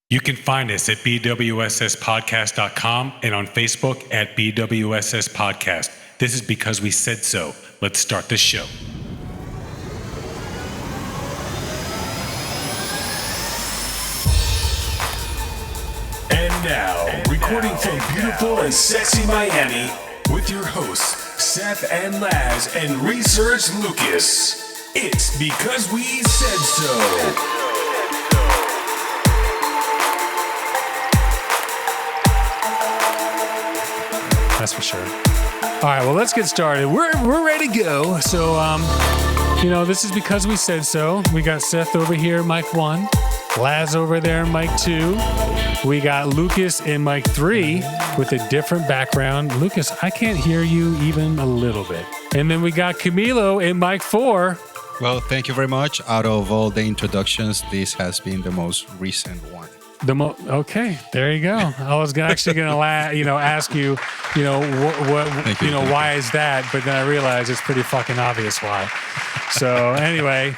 You can find us at BWSSpodcast.com and on Facebook at BWSS Podcast. This is because we said so. Let's start the show. And now, recording from beautiful and sexy Miami, with your hosts, Seth and Laz and Research Lucas. It's because we said so. That's for sure. All right, well, let's get started. We're ready to go. So, this is because we said so. We got Seth over here, mic 1. Laz over there, mic 2. We got Lucas in mic 3 with a different background. Lucas, I can't hear you even a little bit. And then we got Camilo in mic 4. Well, thank you very much. Out of all the introductions, this has been the most recent one. Okay, there you go. I was actually going to ask you, why is that? But then I realized it's pretty fucking obvious why. So anyway,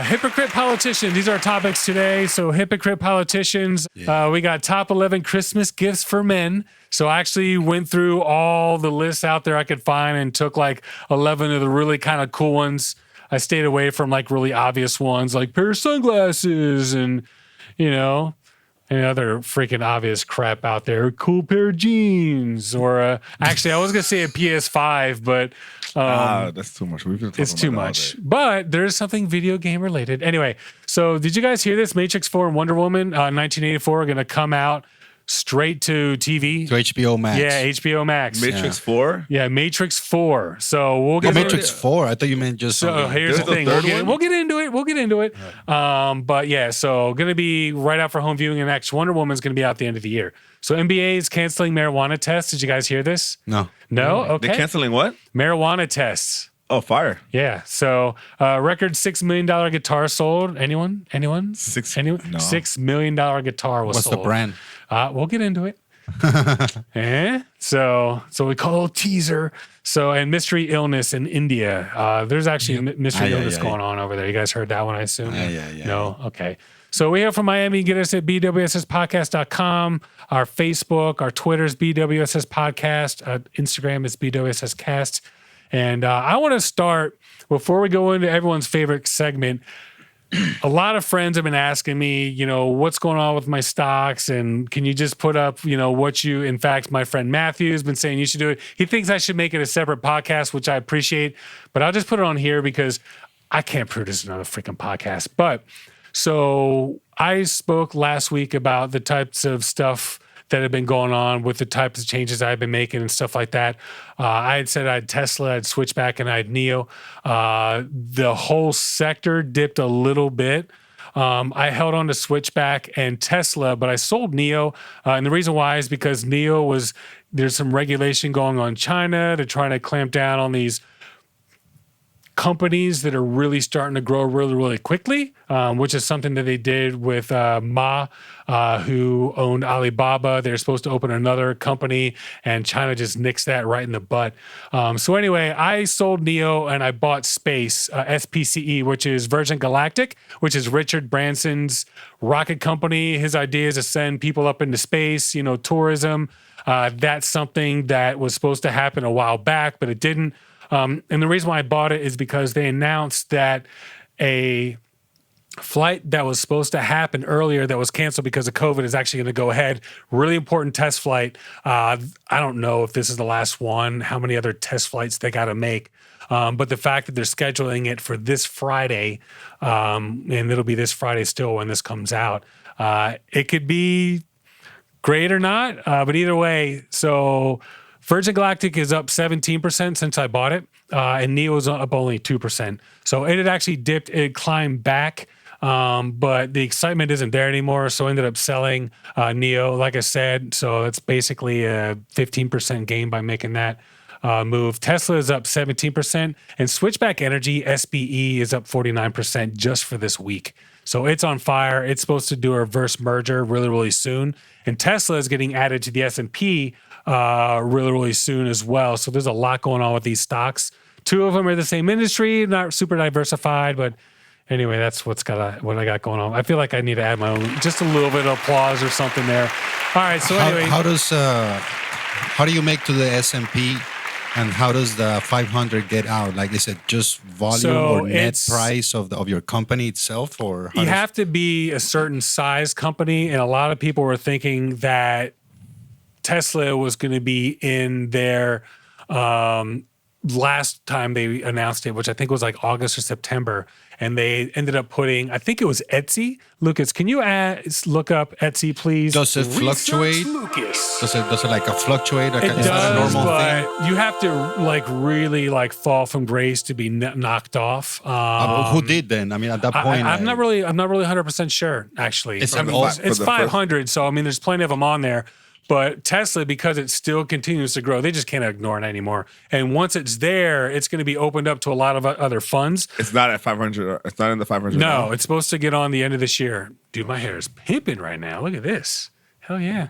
hypocrite politician. These are our topics today. So hypocrite politicians. We got top 11 Christmas gifts for men. So I actually went through all the lists out there I could find and took like 11 of the really kind of cool ones. I stayed away from like really obvious ones like pair of sunglasses and and other freaking obvious crap out there. A cool pair of jeans, or actually, I was gonna say a PS5, but that's too much. It's too much. But there's something video game related. Anyway, so did you guys hear this? Matrix 4 and Wonder Woman, 1984, are gonna come out straight to TV. To HBO Max. Yeah, HBO Max. Matrix 4? Yeah, Matrix 4. So we'll get Matrix 4. I thought you meant just. So here's the thing. We'll get into it. Right. But yeah, so going to be right out for home viewing, and next Wonder Woman's going to be out the end of the year. So NBA is canceling marijuana tests. Did you guys hear this? No. No? Okay. They're canceling what? Marijuana tests. Oh, fire. Yeah. So record $6 million guitar sold. Anyone? Anyone? No. $6 million guitar was sold. What's the brand? We'll get into it. So we call it a teaser. So, and mystery illness in India. There's actually mystery illness going on over there. You guys heard that one, I assume? Yeah. No? Okay. So we are from Miami. Get us at BWSSpodcast.com. Our Facebook, our Twitter's BWSS Podcast. Instagram is BWSS Cast. And I want to start, before we go into everyone's favorite segment, a lot of friends have been asking me, what's going on with my stocks, and can you just put up, in fact, my friend Matthew has been saying you should do it. He thinks I should make it a separate podcast, which I appreciate, but I'll just put it on here because I can't produce another freaking podcast. But so I spoke last week about the types of stuff that have been going on with the types of changes I've been making and stuff like that. I had said I had Tesla, I'd Switchback, and I had NIO. The whole sector dipped a little bit. I held on to Switchback and Tesla, but I sold NIO. And the reason why is because NIO there's some regulation going on in China. They're trying to clamp down on these companies that are really starting to grow really, really quickly, which is something that they did with Ma, who owned Alibaba. They're supposed to open another company, and China just nixed that right in the butt. So anyway, I sold NIO and I bought Space, SPCE, which is Virgin Galactic, which is Richard Branson's rocket company. His idea is to send people up into space, tourism. That's something that was supposed to happen a while back, but it didn't. And the reason why I bought it is because they announced that a flight that was supposed to happen earlier that was canceled because of COVID is actually going to go ahead. Really important test flight. I don't know if this is the last one, how many other test flights they got to make. But the fact that they're scheduling it for this Friday, and it'll be this Friday still when this comes out, it could be great or not. But either way, so Virgin Galactic is up 17% since I bought it, and NIO is up only 2%. So it had actually dipped, it climbed back, but the excitement isn't there anymore. So I ended up selling NIO, like I said. So that's basically a 15% gain by making that move. Tesla is up 17%, and Switchback Energy, SPE, is up 49% just for this week. So it's on fire. It's supposed to do a reverse merger really, really soon. And Tesla is getting added to the S&P really, really soon as well. So there's a lot going on with these stocks. Two of them are the same industry, not super diversified, but Anyway, that's what I got going on. I feel like I need to add my own, just a little bit of applause or something there. All right. So anyway, how do you make to the S&P, and how does the 500 get out? Like, is it just volume or net price of your company itself, or you have to be a certain size company, and a lot of people were thinking that Tesla was going to be in their last time they announced it, which I think was like August or September, and they ended up putting, I think it was Etsy. Lucas, can you look up Etsy, please? Does it fluctuate? Does it like fluctuate? Like, it is that a does, normal but thing? you have to like really like fall from grace to be knocked off. Who did then? I mean, at that point, I'm not really 100% sure. Actually, It's it's 500, so I mean, there's plenty of them on there. But Tesla, because it still continues to grow, they just can't ignore it anymore. And once it's there, it's going to be opened up to a lot of other funds. It's not at 500. It's not in the 500. No, now. it's supposed to get on the end of this year. Dude, my hair is pimping right now. Look at this. Hell yeah.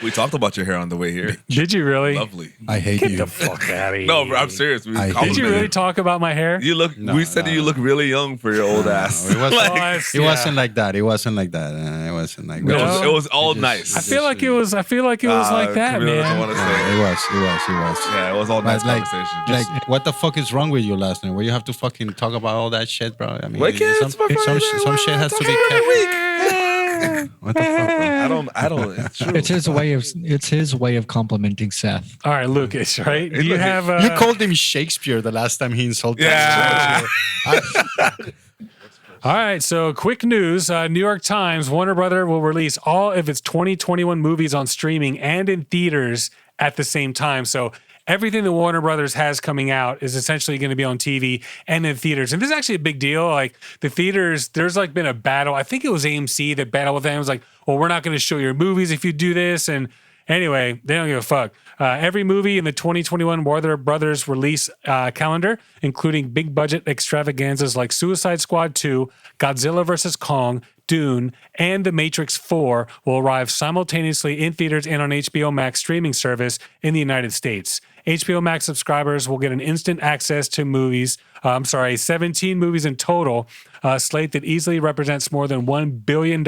We talked about your hair on the way here. Did you really? Lovely. I hate Get you. the fuck out of here. No, bro, I'm serious. We Did you Did you really talk about my hair? You look. We said you look really young for your old ass. It wasn't, Like, it wasn't like that. It wasn't like that. It wasn't like that. it was all nice. I feel like it was like that, Camilo doesn't man. want to say. It was. Yeah, it was all nice Like, conversation. like, what the fuck is wrong with you last night? Where you have to fucking talk about all that shit, bro? I mean, Why can't some, it's my some, Friday, some shit has to be kept. What the fuck, bro? I don't. It's true. It's his way of complimenting Seth. All right, Lucas, right? Do you look, have You called him Shakespeare the last time he insulted Yeah. All right, so quick news. New York Times, Warner Brother will release all of its 2021 movies on streaming and in theaters at the same time. So everything that Warner Brothers has coming out is essentially going to be on TV and in theaters. And this is actually a big deal. Like the theaters, there's like been a battle. I think it was AMC that battled with them. It was like, well, we're not going to show your movies if you do this. And anyway, they don't give a fuck. Every movie in the 2021 Warner Brothers release calendar, including big budget extravaganzas like Suicide Squad 2, Godzilla vs. Kong, Dune, and The Matrix 4, will arrive simultaneously in theaters and on HBO Max streaming service in the United States. HBO Max subscribers will get an instant access to movies. 17 movies in total, a slate that easily represents more than $1 billion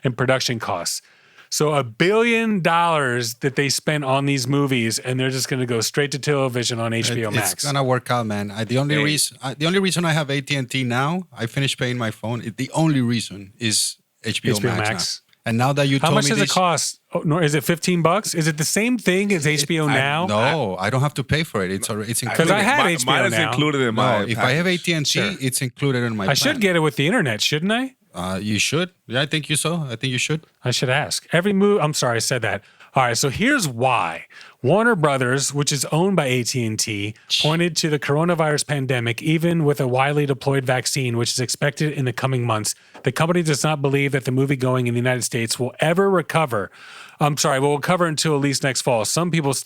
in production costs. So $1 billion that they spent on these movies, and they're just going to go straight to television on HBO Max. It's gonna work out, man. The only reason I have AT&T now, I finished paying my phone. The only reason is HBO Max. Now. And now that you How told much me does this, it cost? Oh, no, is it $15? Is it the same thing as HBO now? No, I don't have to pay for it. It's included. Because I had HBO Mine is now. included in my. No, if I have AT&T, Sure. it's included in my. I should get it with the internet, shouldn't I? You should. Yeah, I think you so. I think you should. I should ask. Every movie. I'm sorry, I said that. All right, so here's why. Warner Brothers, which is owned by AT&T, pointed to the coronavirus pandemic, even with a widely deployed vaccine, which is expected in the coming months. The company does not believe that the movie-going in the United States will ever recover. Will recover until at least next fall. Some people do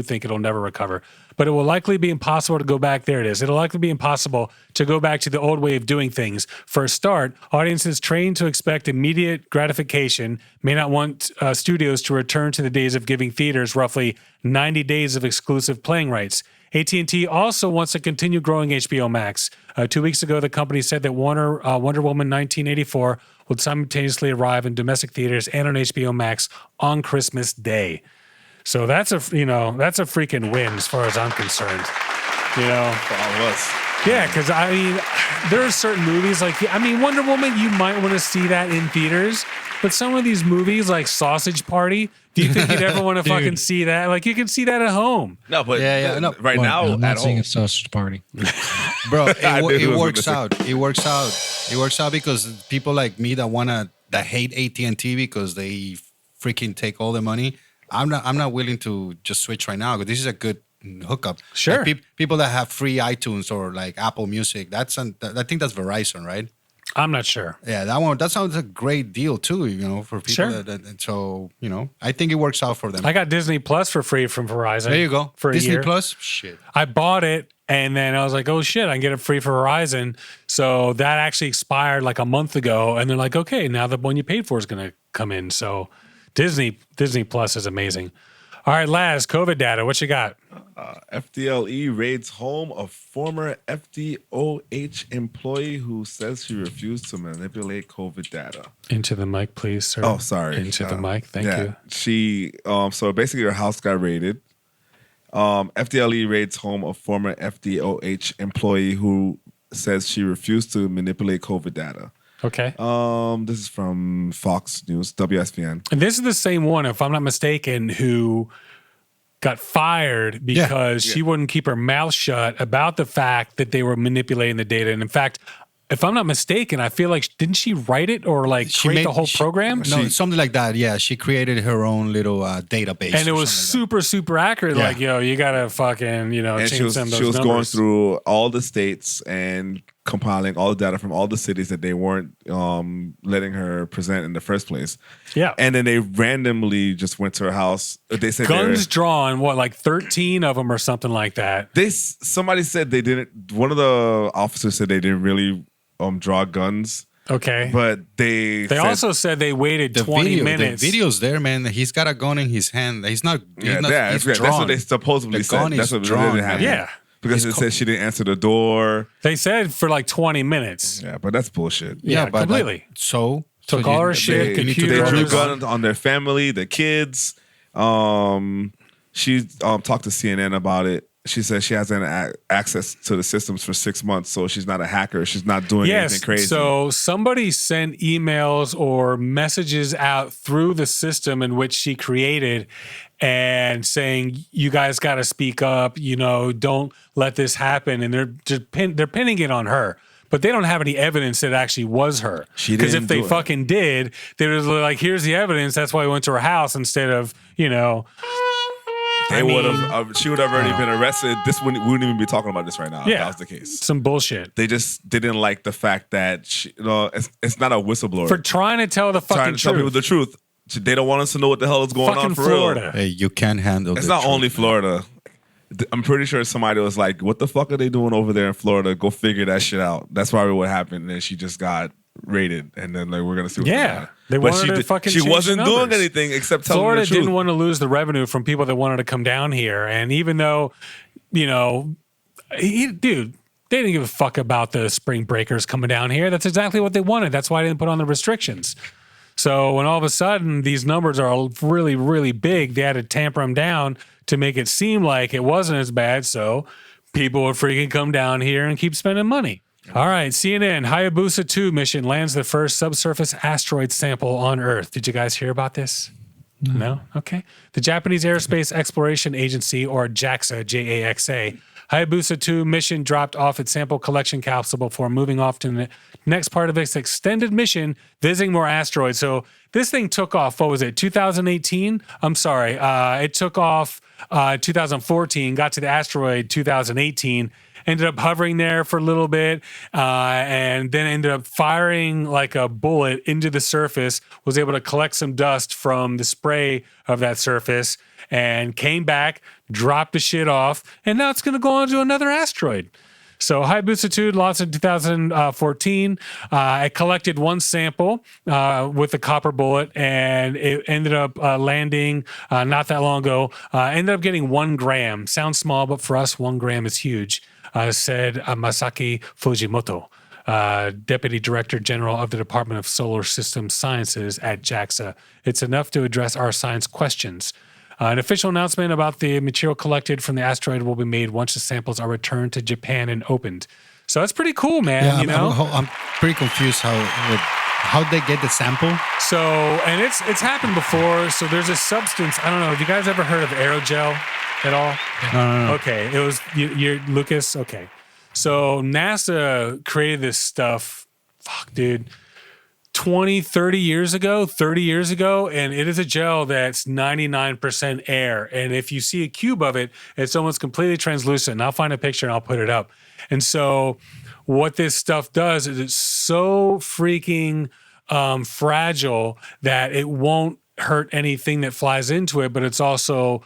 think it'll never recover, but it will likely be impossible to go back. There it is. It'll likely be impossible to go back to the old way of doing things. For a start, audiences trained to expect immediate gratification may not want studios to return to the days of giving theaters roughly 90 days of exclusive playing rights. AT&T also wants to continue growing HBO Max. 2 weeks ago, the company said that Wonder Woman 1984 would simultaneously arrive in domestic theaters and on HBO Max on Christmas Day. So that's a freaking win as far as I'm concerned. You know, For all of us. yeah, because I mean, there are certain movies like Wonder Woman. You might want to see that in theaters, but some of these movies like Sausage Party. Do you think you'd ever want to fucking see that? Like you can see that at home. No, but No. right now I'm not at seeing home. a sausage party. Bro, I knew he it was works gonna out. It works out. It works out because people like me that hate AT&T because they freaking take all the money. I'm not willing to just switch right now because this is a good hookup. Sure. Like people that have free iTunes or like Apple Music. I think that's Verizon, right? I'm not sure. Yeah, that sounds a great deal too. You know, for people. Sure. So I think it works out for them. I got Disney Plus for free from Verizon. There you go. For a Disney year. Plus. Shit. I bought it and then I was like, oh shit, I can get it free for Verizon. So that actually expired like a month ago. And they're like, okay, now the one you paid for is going to come in. So Disney Plus is amazing. All right, Laz, COVID data. What you got? FDLE raids home of former FDOH employee who says she refused to manipulate COVID data. Into the mic, please, sir. Oh, sorry. Into the mic. Thank you. She, so basically her house got raided. FDLE raids home of former FDOH employee who says she refused to manipulate COVID data. Okay. This is from Fox News, WSVN. And this is the same one, if I'm not mistaken, who got fired because she wouldn't keep her mouth shut about the fact that they were manipulating the data. And in fact, if I'm not mistaken, I feel like, didn't she write it or like create the whole program? No, something like that. Yeah, she created her own little database. And it was super accurate. Yeah. Like, yo, you got to fucking, And change some of those she was numbers. going through all the states and compiling all the data from all the cities that they weren't letting her present in the first place. Yeah. And then they randomly just went to her house. They said Guns drawn, what, like 13 of them or something like that. somebody said they didn't. One of the officers said they didn't really draw guns. Okay. But they also said they waited 20 minutes. The video's there, man. He's got a gun in his hand. He's not. That's what they supposedly said. That's what drawn, didn't happen. Yeah. Because it said she didn't answer the door. They said for like 20 minutes. Yeah, but that's bullshit. Yeah, but completely. Took all her shit, They computers. drew guns on their family, the kids. She talked to CNN about it. She says she hasn't access to the systems for 6 months, so she's not a hacker. She's not doing anything crazy. So somebody sent emails or messages out through the system in which she created and saying, you guys got to speak up, don't let this happen. And they're pinning it on her. But they don't have any evidence that it actually was her. Because if they fucking did, they would like, here's the evidence. That's why we went to her house instead of, She would have already been arrested. We wouldn't even be talking about this right now. Yeah, if that was the case. Some bullshit. They just didn't like the fact that it's not a whistleblower For trying to tell the fucking tell people the truth. They don't want us to know what the hell is going fucking on for Florida. real. Hey, you can't handle. It's not only Florida. I'm pretty sure somebody was like, "What the fuck are they doing over there in Florida? Go figure that shit out." That's probably what happened. And then she just got raided, and then we're gonna see. They wanted to fucking. She change wasn't the doing numbers. anything except telling Florida the truth. didn't want to lose the revenue from people that wanted to come down here, and even though, dude, they didn't give a fuck about the spring breakers coming down here. That's exactly what they wanted. That's why they didn't put on the restrictions. So when all of a sudden these numbers are really, really big, they had to tamper them down to make it seem like it wasn't as bad. So people would freaking come down here and keep spending money. All right, CNN, Hayabusa 2 mission lands the first subsurface asteroid sample on Earth. Did you guys hear about this? No? Okay. The Japanese Aerospace Exploration Agency, or JAXA, J-A-X-A, Hayabusa 2 mission dropped off its sample collection capsule before moving off to the next part of its extended mission, visiting more asteroids. So this thing took off, what was it, 2018? I'm sorry. It took off 2014, got to the asteroid 2018, ended up hovering there for a little bit, and then ended up firing like a bullet into the surface, was able to collect some dust from the spray of that surface, and came back, dropped the shit off, and now it's going to go on to another asteroid. So Hayabusa 2 launched in 2014. It collected one sample with a copper bullet, and it ended up landing not that long ago. Ended up getting 1 gram. Sounds small, but for us, 1 gram is huge, said Masaki Fujimoto, Deputy Director General of the Department of Solar Systems Sciences at JAXA. It's enough to address our science questions. An official announcement about the material collected from the asteroid will be made once the samples are returned to Japan and opened. So that's pretty cool, man. I'm pretty confused how they get the sample. So, and it's happened before. So there's a substance. I don't know. Have you guys ever heard of aerogel at all? No. Okay, it was you're Lucas. Okay, so NASA created this stuff. Fuck, dude. 30 years ago, and it is a gel that's 99% air. And if you see a cube of it, it's almost completely translucent. And I'll find a picture and I'll put it up. And so what this stuff does is it's so freaking fragile that it won't hurt anything that flies into it, but it's also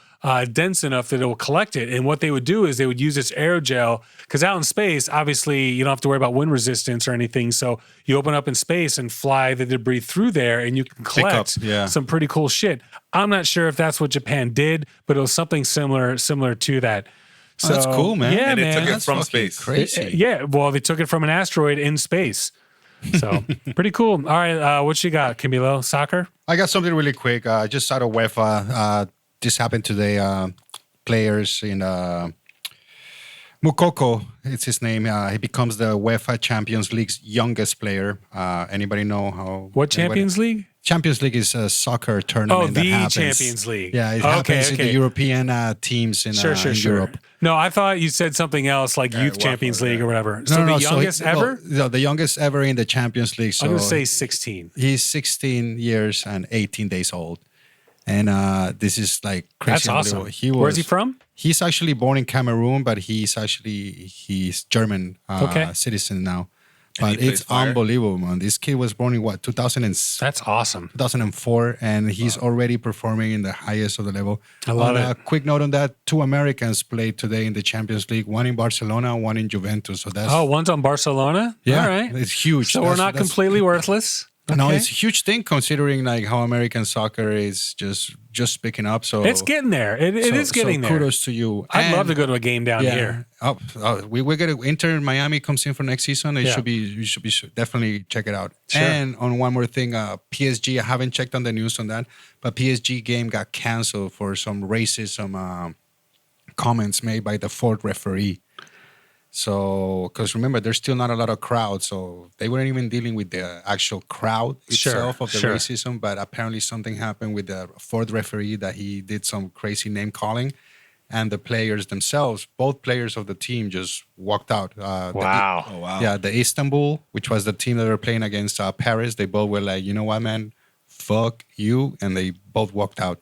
dense enough that it will collect it. And what they would do is they would use this aerogel, because out in space, obviously, you don't have to worry about wind resistance or anything. So you open up in space and fly the debris through there, and you can collect some pretty cool shit. I'm not sure if that's what Japan did, but it was something similar to that. So, that's cool, man. Yeah, And man. they took it That's from fucking space. Crazy. Yeah, well, they took it from an asteroid in space. So pretty cool. All right, what you got, Camilo? Soccer? I got something really quick. Just out of UEFA. This happened today. Players in Mukoko, it's his name. He becomes the UEFA Champions League's youngest player. Anybody know how? What Champions League? Champions League is a soccer tournament. Oh, that the happens. Champions League. Yeah, it happens in the European teams in Europe. No, I thought you said something else like Youth Champions League or whatever. So No, the youngest ever? Well, the youngest ever in the Champions League. So I'm going to say 16. he's 16 years and 18 days old. And this is like crazy. That's awesome. Where's he from? He's actually born in Cameroon, but he's German citizen now. But it's unbelievable, man. This kid was born in what, 2000 That's awesome. 2004, and he's already performing in the highest of the level. I love it. A quick note on that: 2 Americans played today in the Champions League. One in Barcelona, one in Juventus. So that's one's on Barcelona? yeah, All right. it's huge. So we're not completely worthless. No, Okay. it's a huge thing considering like how American soccer is just picking up. So It's getting there. It is getting there. Kudos to you. I'd And- love to go to a game down here. We're gonna Inter Miami comes in for next season. You should be definitely check it out. Sure. And on one more thing, PSG. I haven't checked on the news on that, but PSG game got canceled for some racism comments made by the fourth referee. So, because remember, there's still not a lot of crowd, so they weren't even dealing with the actual crowd itself of the racism. But apparently, something happened with the fourth referee that he did some crazy name calling, and the players themselves, both players of the team, just walked out. Wow. Yeah, the Istanbul, which was the team that were playing against Paris, they both were like, you know what, man, fuck you, and they both walked out.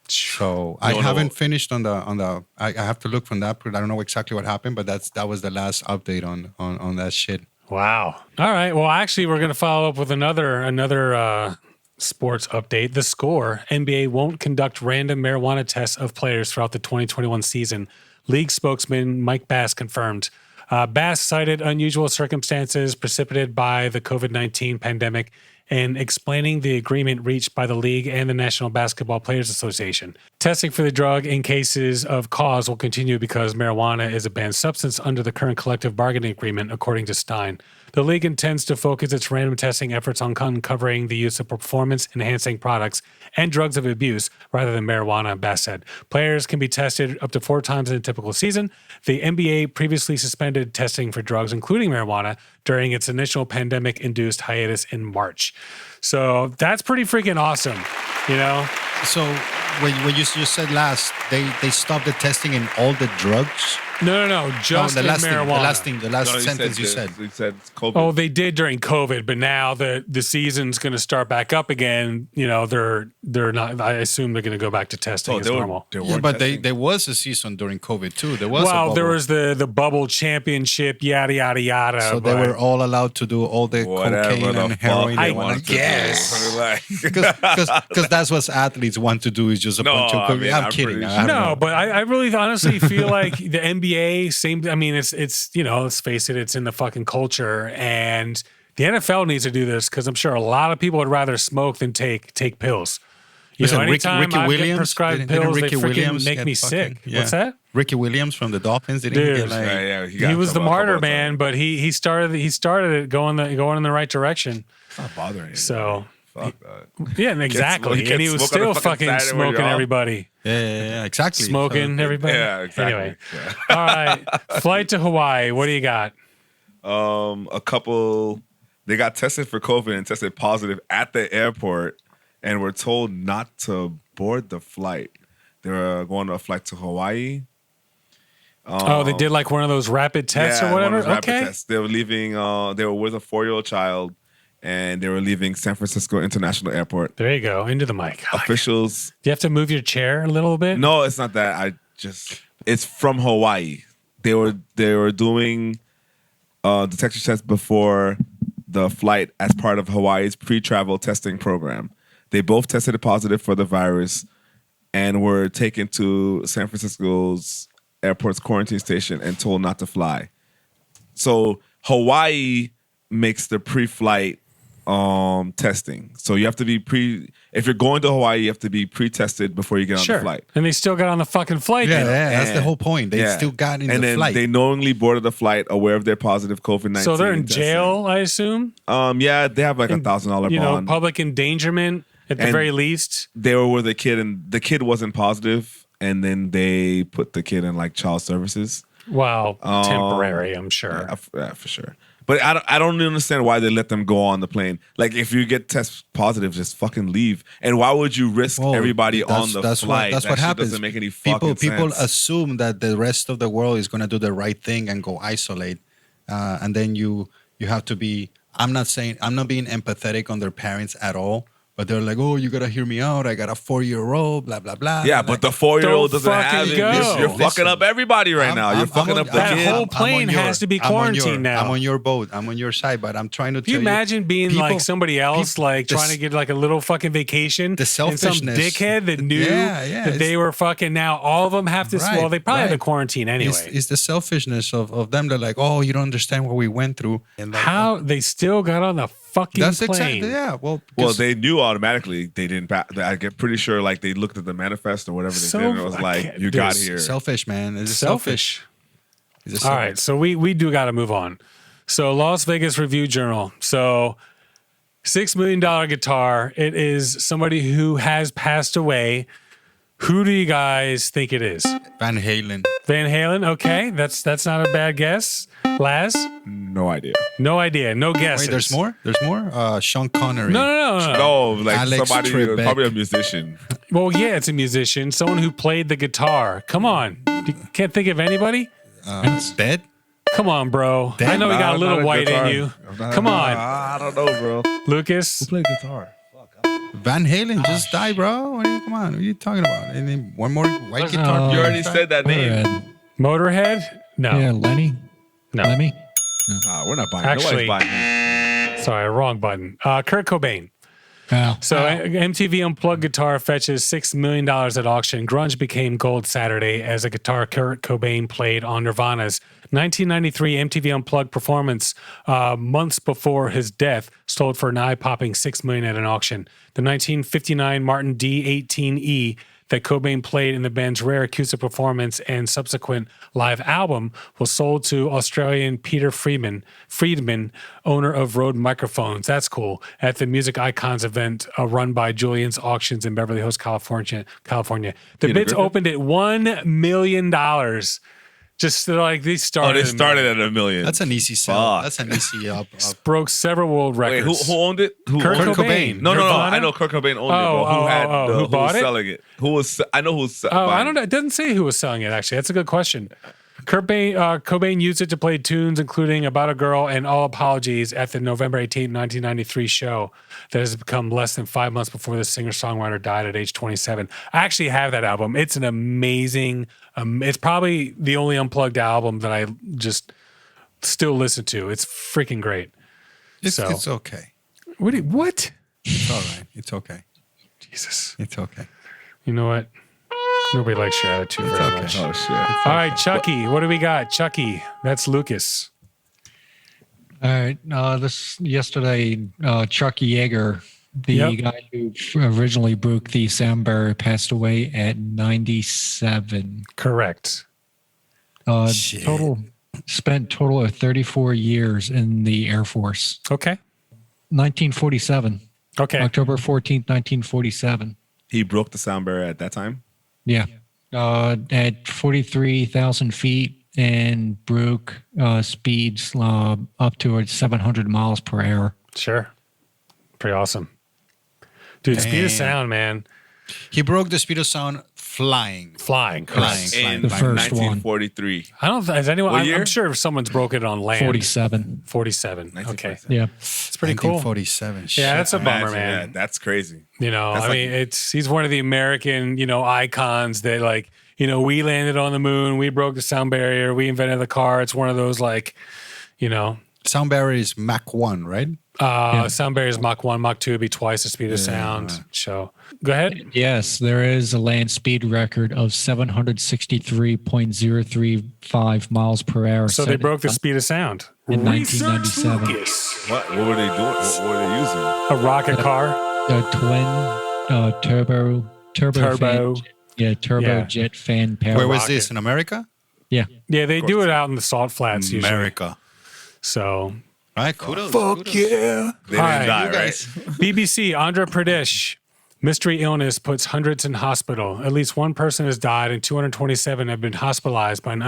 So I haven't finished on the. I have to look from that because I don't know exactly what happened, but that was the last update on that shit. Wow. All right. Well, actually, we're going to follow up with another sports update. The Score: NBA won't conduct random marijuana tests of players throughout the 2021 season. League spokesman Mike Bass confirmed. Bass cited unusual circumstances precipitated by the COVID-19 pandemic and explaining the agreement reached by the league and the National Basketball Players Association. Testing for the drug in cases of cause will continue because marijuana is a banned substance under the current collective bargaining agreement, according to Stein. The league intends to focus its random testing efforts on uncovering the use of performance-enhancing products and drugs of abuse rather than marijuana, Bass said. Players can be tested up to 4 times in a typical season. The NBA previously suspended testing for drugs, including marijuana, during its initial pandemic-induced hiatus in March. So that's pretty freaking awesome, you know? So when you just said last, they stopped the testing in all the drugs. No, just the in last marijuana. the last sentence you said. He said COVID. Oh, they did during COVID, but now the season's going to start back up again. You know, they're not. I assume they're going to go back to testing as normal. Yeah, but there was a season during COVID too. There was there was the bubble championship, yada yada yada. So they were all allowed to do all the cocaine and heroin. I guess because that's what athletes want to do is just a bunch of cocaine. I'm kidding. No, but I really honestly feel like the NBA. Same. I mean, it's you know, let's face it, it's in the fucking culture, and the NFL needs to do this because I'm sure a lot of people would rather smoke than take pills. Listen, anytime Ricky I Williams get prescribed didn't pills, Ricky they freaking Williams make me fucking, sick. What's that? Ricky Williams from the Dolphins didn't Dude, get he was the martyr, man, but he started it going in the right direction. It's not bothering you. So. Fuck that. Yeah, exactly. And he was still fucking smoking everybody. Yeah, exactly. Smoking everybody. Yeah, exactly. Anyway. Yeah. All right. Flight to Hawaii. What do you got? A couple, they got tested for COVID and tested positive at the airport and were told not to board the flight. They were going on a flight to Hawaii. They did like one of those rapid tests or whatever? One of those rapid tests. They were leaving, they were with a 4-year-old child. And they were leaving San Francisco International Airport. There you go. Into the mic. Officials. Do you have to move your chair a little bit? No, it's not that. It's from Hawaii. They were doing detection tests before the flight as part of Hawaii's pre-travel testing program. They both tested positive for the virus and were taken to San Francisco's airport's quarantine station and told not to fly. So Hawaii makes the pre-flight testing. So you have to be if you're going to Hawaii, you have to be pre-tested before you get on the flight. And they still got on the fucking flight. Yeah, then. that's the whole point. They still got in and the then flight. they knowingly boarded the flight, aware of their positive COVID-19. So they're in testing. jail, I assume. Yeah, they have like $1,000 You know, bond. public endangerment at the And very least. They were with a kid, and the kid wasn't positive, and then they put the kid in like child services. Wow, temporary, I'm sure. Yeah, for sure. But I don't understand why they let them go on the plane. Like, if you get test positive, just fucking leave. And why would you risk everybody on the flight? That's that what shit happens. Doesn't make any People sense. assume that the rest of the world is going to do the right thing and go isolate, and then you have to be. I'm not being empathetic on their parents at all. But they're like, oh, you gotta hear me out. I got a 4-year-old, blah blah blah. Yeah, like, but the 4-year-old Don't doesn't have fucking it. go. You're fucking up everybody right now. You're fucking up the That kid. whole plane has to be quarantined now. I'm on your boat. I'm on your side, but I'm trying to Can you tell you. imagine being like somebody else, like trying to get like a little fucking vacation? The and some selfishness. dickhead that knew that they were fucking. Now all of them have to. Well, they probably have to quarantine anyway. It's the selfishness of them. They're like, oh, you don't understand what we went through. And like, How they still got on the fucking that's plane? exactly Well, because they knew automatically they didn't. I get pretty sure like they looked at the manifest or whatever they did, and it was like, you got here. selfish, man. It's Selfish. It's All right, so we do got to move on. So Las Vegas Review Journal. So $6 million guitar. It is somebody who has passed away. Who do you guys think it is? Van Halen. Van Halen. Okay, that's not a bad guess. Laz? No idea. No idea. No guesses. Wait, there's more. There's more. Sean Connery. No. No, like Alex somebody, Trebek. probably a musician. Well, yeah, it's a musician, someone who played the guitar. Come on, you can't think of anybody. Dead. Come on, bro. I know you got a little white in you. Come on, I don't know, bro. Lucas. Play guitar. Van Halen just died, bro. Come on, what are you talking about? And then one more white guitar. You already said that name. Motorhead? No. Yeah, Lenny. No. Lemmy. Nah, we're not buying. Actually- Nobody's buying. Sorry, wrong button. Kurt Cobain. Oh. So MTV Unplugged guitar fetches $6 million at auction. Grunge became gold Saturday as a guitar Kurt Cobain played on Nirvana's 1993 MTV Unplugged performance months before his death, sold for an eye-popping $6 million at an auction. The 1959 Martin D18E that Cobain played in the band's rare acoustic performance and subsequent live album was sold to Australian Peter Friedman, owner of Rode Microphones. That's cool. At the Music Icons event run by Julian's Auctions in Beverly Hills, California. The bids opened at $1 million. Just like they started. Oh, they started at $1 million. That's an easy sell. Fuck. That's an easy up. Broke several world Wait, records. who owned it? Kurt owned it? Cobain. No. Nirvana? I know Kurt Cobain owned it, but who had who bought was it? selling it? Who was? I know who's. I don't know. It doesn't say who was selling it, actually. That's a good question. Cobain used it to play tunes including About a Girl and All Apologies at the November 18, 1993 show that has become less than 5 months before the singer-songwriter died at age 27. I actually have that album. It's an amazing, it's probably the only Unplugged album that I just still listen to. It's freaking great. It's okay. What? It's all right. It's okay. Jesus. It's okay. You know what? Nobody likes your attitude very okay. much. Oh shit! All right, Chucky. What do we got? Chucky. That's Lucas. All right. This yesterday, Chuck Yeager, the guy who originally broke the sound barrier, passed away at 97. Correct. Spent total of 34 years in the Air Force. Okay. 1947. Okay. October 14th, 1947. He broke the sound barrier at that time. Yeah. At 43,000 feet and broke speeds up to 700 miles per hour. Sure. Pretty awesome. Dude, speed of sound, man. He broke the speed of sound flying. Flying. Correct. In The first one. 1943. I don't has anyone What year? I'm sure if someone's broken it on land. 47. 47. Okay. 1947. Yeah. It's pretty cool. 1947. Yeah, that's a bummer, Imagine man. that. That's crazy. You know, That's I like- mean, he's one of the American, icons that like, we landed on the moon, we broke the sound barrier, we invented the car. It's one of those like, Sound barrier is Mach 1, right? Sound barrier is Mach 1, Mach 2 would be twice the speed of sound. So go ahead. Yes, there is a land speed record of 763.035 miles per hour. So they broke the speed of sound. in Research 1997. Lucas. What were they doing? What were they using? A rocket car. A twin turbo Turbo. fan, turbojet fan power. Where was rocket. this? In America? Yeah. Yeah, they do it out in the salt flats usually. America. So Right, kudos. fuck yeah. They Hi. didn't die, right? BBC, Andhra Pradesh. Mystery illness puts hundreds in hospital. At least one person has died and 227 have been hospitalized by an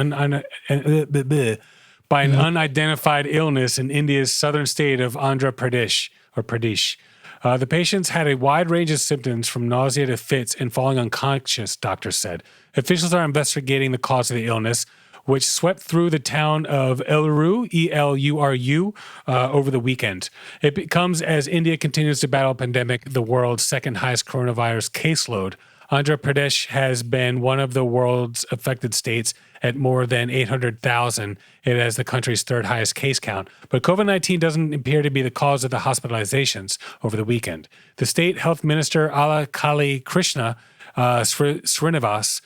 unidentified illness in India's southern state of Andhra Pradesh or Pradesh. The patients had a wide range of symptoms from nausea to fits and falling unconscious, doctors said. Officials are investigating the cause of the illness, which swept through the town of Eluru, E-L-U-R-U, over the weekend. It comes as India continues to battle a pandemic, the world's second highest coronavirus caseload. Andhra Pradesh has been one of the world's affected states at more than 800,000. It has the country's third highest case count. But COVID-19 doesn't appear to be the cause of the hospitalizations over the weekend. The state health minister, Ala Kali Krishna Srinivas,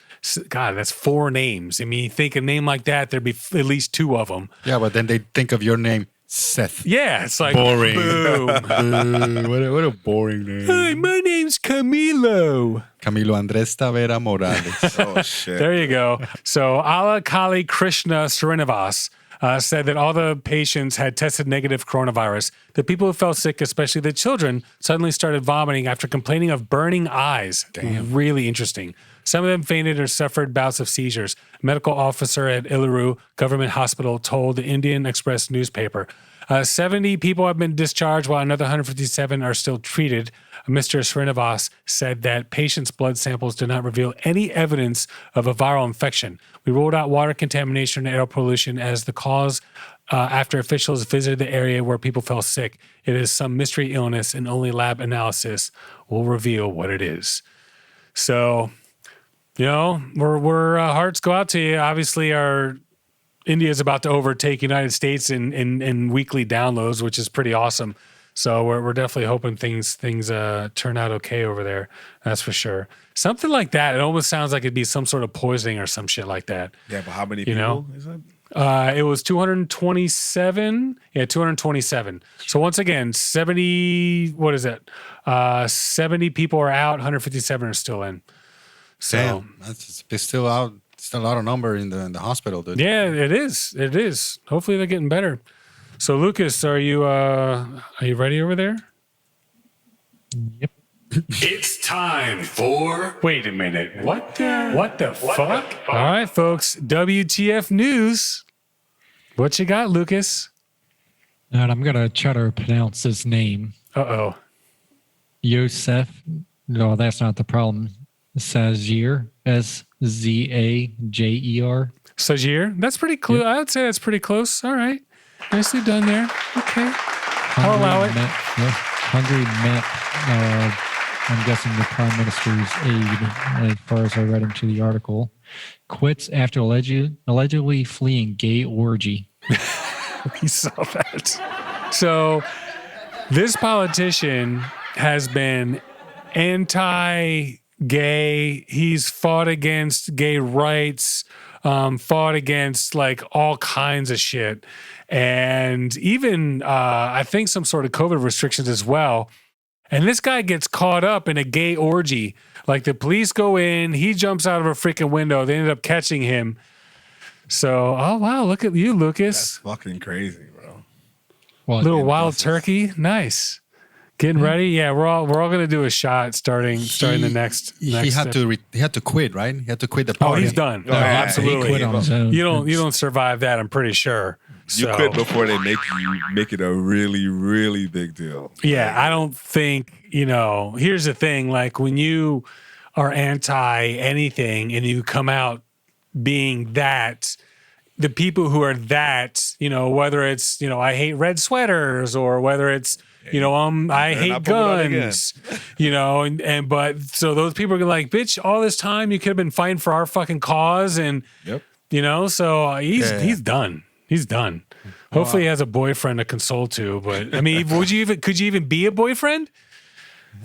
God, that's 4 names. I mean, you think a name like that, there'd be at least 2 of them. Yeah, but then they think of your name, Seth. Yeah, it's like, Boring. boom. What a boring name. Hi, my name's Camilo. Camilo Andres Tavera Morales. Oh shit! There you go. So Ala Kali Krishna Srinivas said that all the patients had tested negative coronavirus. The people who felt sick, especially the children, suddenly started vomiting after complaining of burning eyes. Damn. Really interesting. Some of them fainted or suffered bouts of seizures. A medical officer at Eluru Government Hospital told the Indian Express newspaper. 70 people have been discharged while another 157 are still treated. Mr. Srinivas said that patients' blood samples did not reveal any evidence of a viral infection. We ruled out water contamination and air pollution as the cause after officials visited the area where people fell sick. It is some mystery illness and only lab analysis will reveal what it is. So, you know, we're hearts go out to you. Obviously, India is about to overtake United States in weekly downloads, which is pretty awesome. So we're definitely hoping things turn out okay over there. That's for sure. Something like that. It almost sounds like it'd be some sort of poisoning or some shit like that. Yeah, but how many You people know? is it? It was 227. Yeah, 227. So once again, 70. What is it? 70 people are out. 157 are still in. So Damn, it's still out. Still a lot of number in the hospital, dude. yeah, it is. It is. Hopefully they're getting better. So Lucas, are you ready over there? Yep. It's time for. Wait a minute. What the fuck? All right, folks. WTF News. What you got, Lucas? And I'm going to try to pronounce his name. Uh-oh. Yosef. No, that's not the problem. Sajir. Szajer. Sajir. That's pretty close. I would say that's pretty close. All right. Nicely done there. Okay. I'll allow it. Hungary met, I'm guessing the Prime Minister's aide, as far as I read into the article, quits after allegedly fleeing gay orgy. We saw that. So this politician has been anti-gay. He's fought against gay rights, fought against like all kinds of shit. And even, I think some sort of COVID restrictions as well. And this guy gets caught up in a gay orgy. Like the police go in, he jumps out of a freaking window. They ended up catching him. So, oh wow, look at you, Lucas. That's fucking crazy, bro. Well, Little wild turkey. Nice. Getting ready. Yeah, we're all gonna do a shot starting the next. He had to quit, right? He had to quit the party. Oh, he's done. Oh, No, yeah, absolutely. he quit on his own. You don't survive that. I'm pretty sure. You So, quit before they make it a really, really big deal. yeah, I don't think, here's the thing, like when you are anti anything and you come out being that, the people who are that, whether it's, I hate red sweaters or whether it's, I hate guns, but so those people are like, bitch, all this time you could have been fighting for our fucking cause. And, Yep. so he's done. He's done. Hopefully he has a boyfriend to console to. But I mean, could you even be a boyfriend?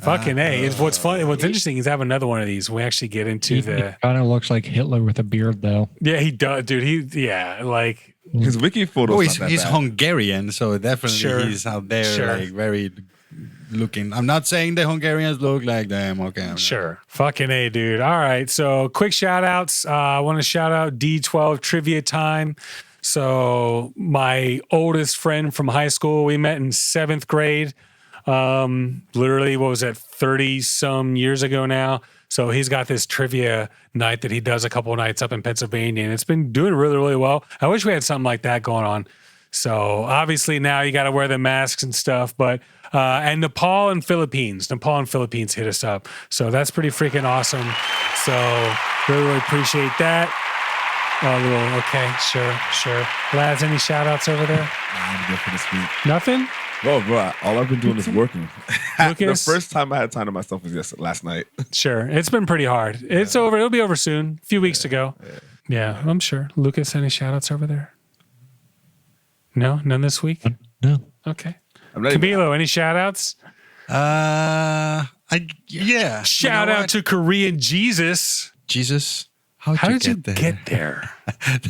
Fucking A. It's what's funny. What's interesting is I have another one of these. We actually get into He the. kind of looks like Hitler with a beard, though. Yeah, he does, dude. like. His wiki photo. Oh, he's Hungarian, so definitely Sure. he's out there, Sure. like very looking. I'm not saying the Hungarians look like them. Okay, I'm not- Sure. Fucking A, dude. All right. So quick shout outs. I want to shout out D12 trivia time. So my oldest friend from high school, we met in 7th grade. Literally, what was that, 30 some years ago now. So he's got this trivia night that he does a couple of nights up in Pennsylvania, and it's been doing really, really well. I wish we had something like that going on. So obviously now you got to wear the masks and stuff, but and Nepal and Philippines hit us up. So that's pretty freaking awesome. So really, really appreciate that. Okay, sure. Lads, any shout outs over there? I'm good for this week. Nothing? Oh, bro, all I've been doing is working. Lucas? The first time I had time to myself was last night. Sure. It's been pretty hard. It's over. It'll be over soon. A few weeks to go. Yeah, I'm sure. Lucas, any shout outs over there? No? None this week? No. Okay. I'm not even- Camilo, any shout outs? Yeah. Shout out to Korean Jesus. Jesus. How did you get there?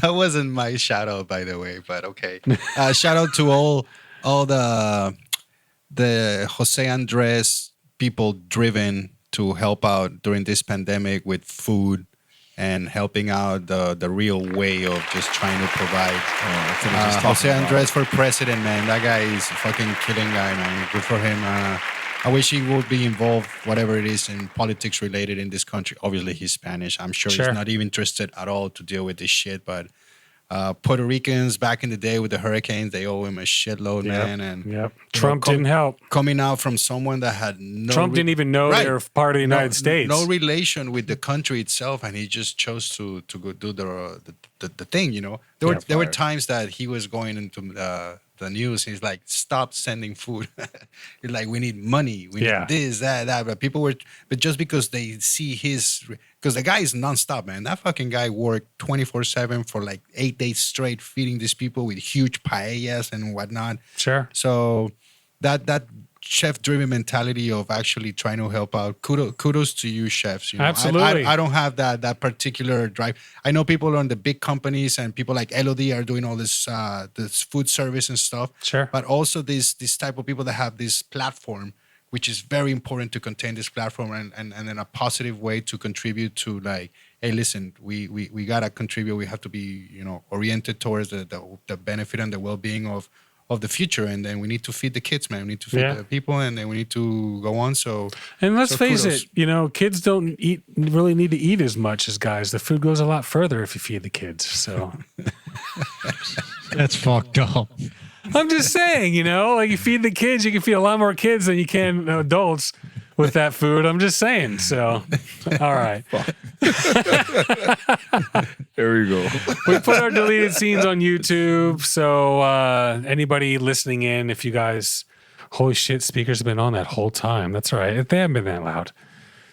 That wasn't my shout out, by the way, but okay. Shout out to all the Jose Andres people driven to help out during this pandemic with food and helping out the real way of just trying to provide. Jose Andres for president, man. That guy is a fucking killing guy, man. Good for him. I wish he would be involved, whatever it is, in politics related in this country. Obviously, he's Spanish. I'm sure Sure. he's not even interested at all to deal with this shit. But Puerto Ricans back in the day with the hurricanes, they owe him a shitload, man. And Yep. Trump didn't help. coming out from someone that had no Trump didn't even know they were part of the United States. no relation with the country itself, and he just chose to go do the thing. You know, there were times that he was going into the news. He's like, stop sending food. He's like, we need money. We need this, that. But but just because they see because the guy is nonstop, man. That fucking guy worked 24/7 for like 8 days straight, feeding these people with huge paellas and whatnot. Sure. So that chef-driven mentality of actually trying to help out. Kudos to you, chefs. You know? Absolutely. I don't have that particular drive. I know people on the big companies and people like Elodie are doing all this food service and stuff. Sure. But also this type of people that have this platform, which is very important to contain this platform and in a positive way to contribute to like, hey, listen, we gotta contribute. We have to be, oriented towards the benefit and the well-being of the future, and then we need to feed the kids, man. We need to feed the people, and then we need to go on. And let's face kudos. it, kids don't really need to eat as much as guys. The food goes a lot further if you feed the kids. So That's fucked up. I'm just saying, like you feed the kids, you can feed a lot more kids than you can adults with that food. I'm just saying. So, all right. There we go. We put our deleted scenes on YouTube. So anybody listening in, if you guys, holy shit, speakers have been on that whole time. That's all right. They haven't been that loud.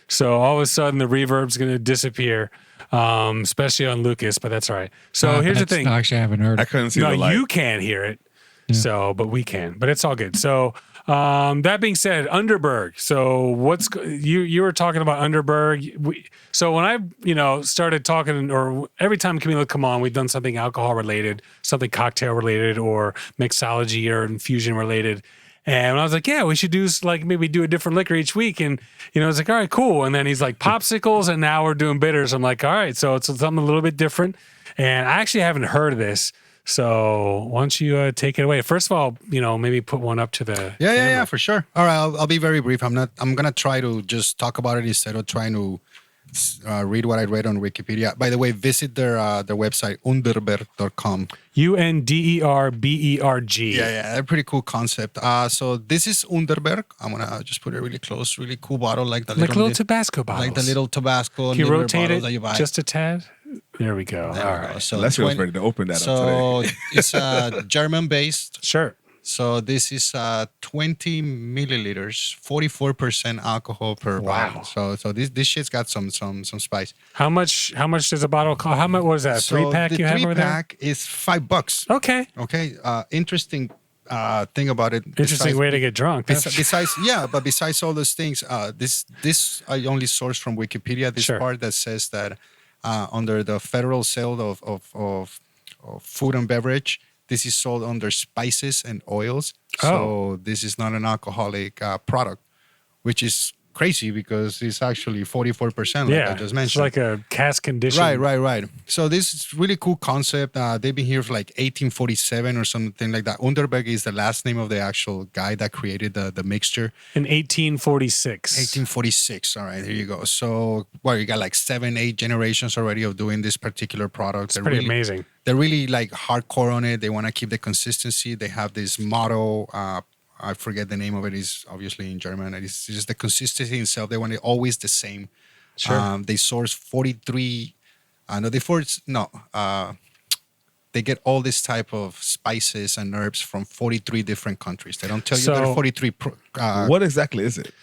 So all of a sudden the reverb's going to disappear, especially on Lucas, but that's all right. So here's the thing. Actually, I haven't heard. I couldn't see the light. You can't hear it. So, but we can, but it's all good. So, that being said, Underberg. So you were talking about Underberg. So when I, started talking, or every time Camilo come on, we've done something alcohol related, something cocktail related, or mixology or infusion related. And when I was like, yeah, we should do maybe do a different liquor each week. And, it's like, all right, cool. And then he's like popsicles, and now we're doing bitters. I'm like, all right, so it's something a little bit different. And I actually haven't heard of this. So why don't you take it away? First of all, maybe put one up to the Yeah, for sure. All right, I'll be very brief. I'm gonna try to just talk about it instead of trying to read what I read on Wikipedia. By the way, visit their website underberg.com. Underberg. Yeah, they're pretty cool concept. So this is Underberg. I'm gonna just put it really close, really cool bottle, like the little Tabasco bottles, like the little Tabasco. Can you liver rotate bottles it that you buy. just a tad? There we go. There All we go. right. So Leslie was ready to open that up So today. it's German based. Sure. So this is 20 milliliters, 44% alcohol per bottle. So this shit's got some spice. How much does a bottle cost? How much was that? So 3-pack the you have over there? 3-pack is $5. Okay. Okay. Interesting thing about it. Interesting way to get drunk. Besides all those things, this I only sourced from Wikipedia. This Sure. part that says that under the federal sale of food and beverage, this is sold under spices and oils. So this is not an alcoholic product, which is crazy because it's actually 44%, like I just mentioned. It's like a cask condition. Right. So this is really cool concept. They've been here for like 1847 or something like that. Underberg is the last name of the actual guy that created the mixture. In 1846. 1846. All right, there you go. So, you got like 7-8 generations already of doing this particular product. It's pretty amazing. They're really like hardcore on it. They want to keep the consistency. They have this motto. I forget the name of it. It's obviously in German. It's just the consistency itself. They want it always the same. Sure. They source 43. They get all this type of spices and herbs from 43 different countries. They don't tell you there are 43. What exactly is it?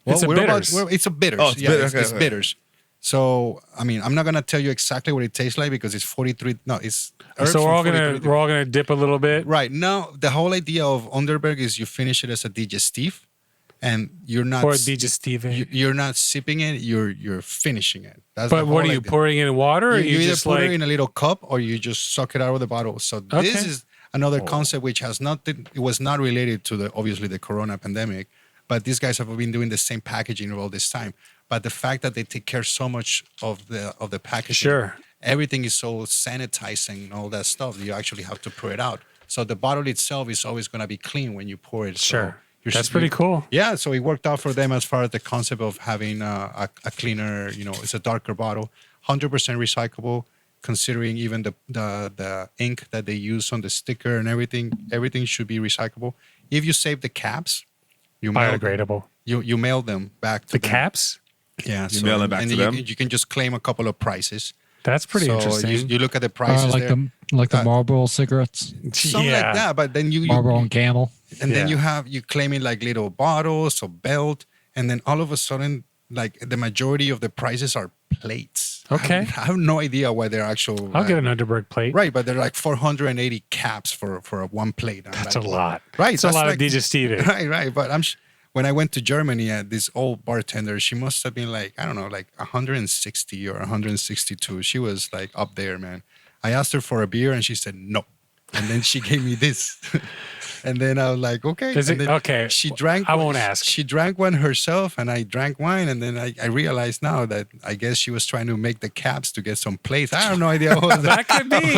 It's a bitters. It's a bitters. Oh, it's bitters. It's bitters. So, I mean, I'm not gonna tell you exactly what it tastes like because it's 43. No, it's herbs So we're all from gonna 43 dip a little bit. Right now, the whole idea of Underberg is you finish it as a digestif, and you're not Or digestive. you're not sipping it. You're finishing it. That's But the what are whole you idea. pouring it in water? Or You either just put like it in a little cup or you just suck it out of the bottle. So this Okay. is another concept which has nothing. It was not related to the Corona pandemic, but these guys have been doing the same packaging all this time. But the fact that they take care so much of the packaging, Sure. everything is so sanitizing and all that stuff. You actually have to pour it out. So the bottle itself is always going to be clean when you pour it. Sure. So That's pretty cool. Yeah, so it worked out for them as far as the concept of having a cleaner, it's a darker bottle, 100% recyclable, considering even the ink that they use on the sticker and everything should be recyclable. If you save the caps, you Biodegradable. mail them back to The them. caps? Yeah, You mail them back and to then them? You can just claim a couple of prices. That's pretty So interesting. You look at the prices like there. the Marlboro cigarettes, Something like that, but then you Marlboro and Camel. and then Yeah. you claim it like little bottles or belt, and then all of a sudden, like the majority of the prices are plates. Okay. I have no idea why they're actual. I'll get an Underberg plate. Right, but they're like 480 caps for a one plate. I'm That's like, a lot. Right, It's a that's lot like- of digestive. Right. But when I went to Germany, this old bartender, she must have been like, I don't know, like 160 or 162. She was like up there, man. I asked her for a beer and she said no. And then she gave me this. And then I was like, okay. Is And it then okay? She drank. I won't ask. She drank one herself and I drank wine. And then I realized now that I guess she was trying to make the caps to get some plates. I have no idea what That could be.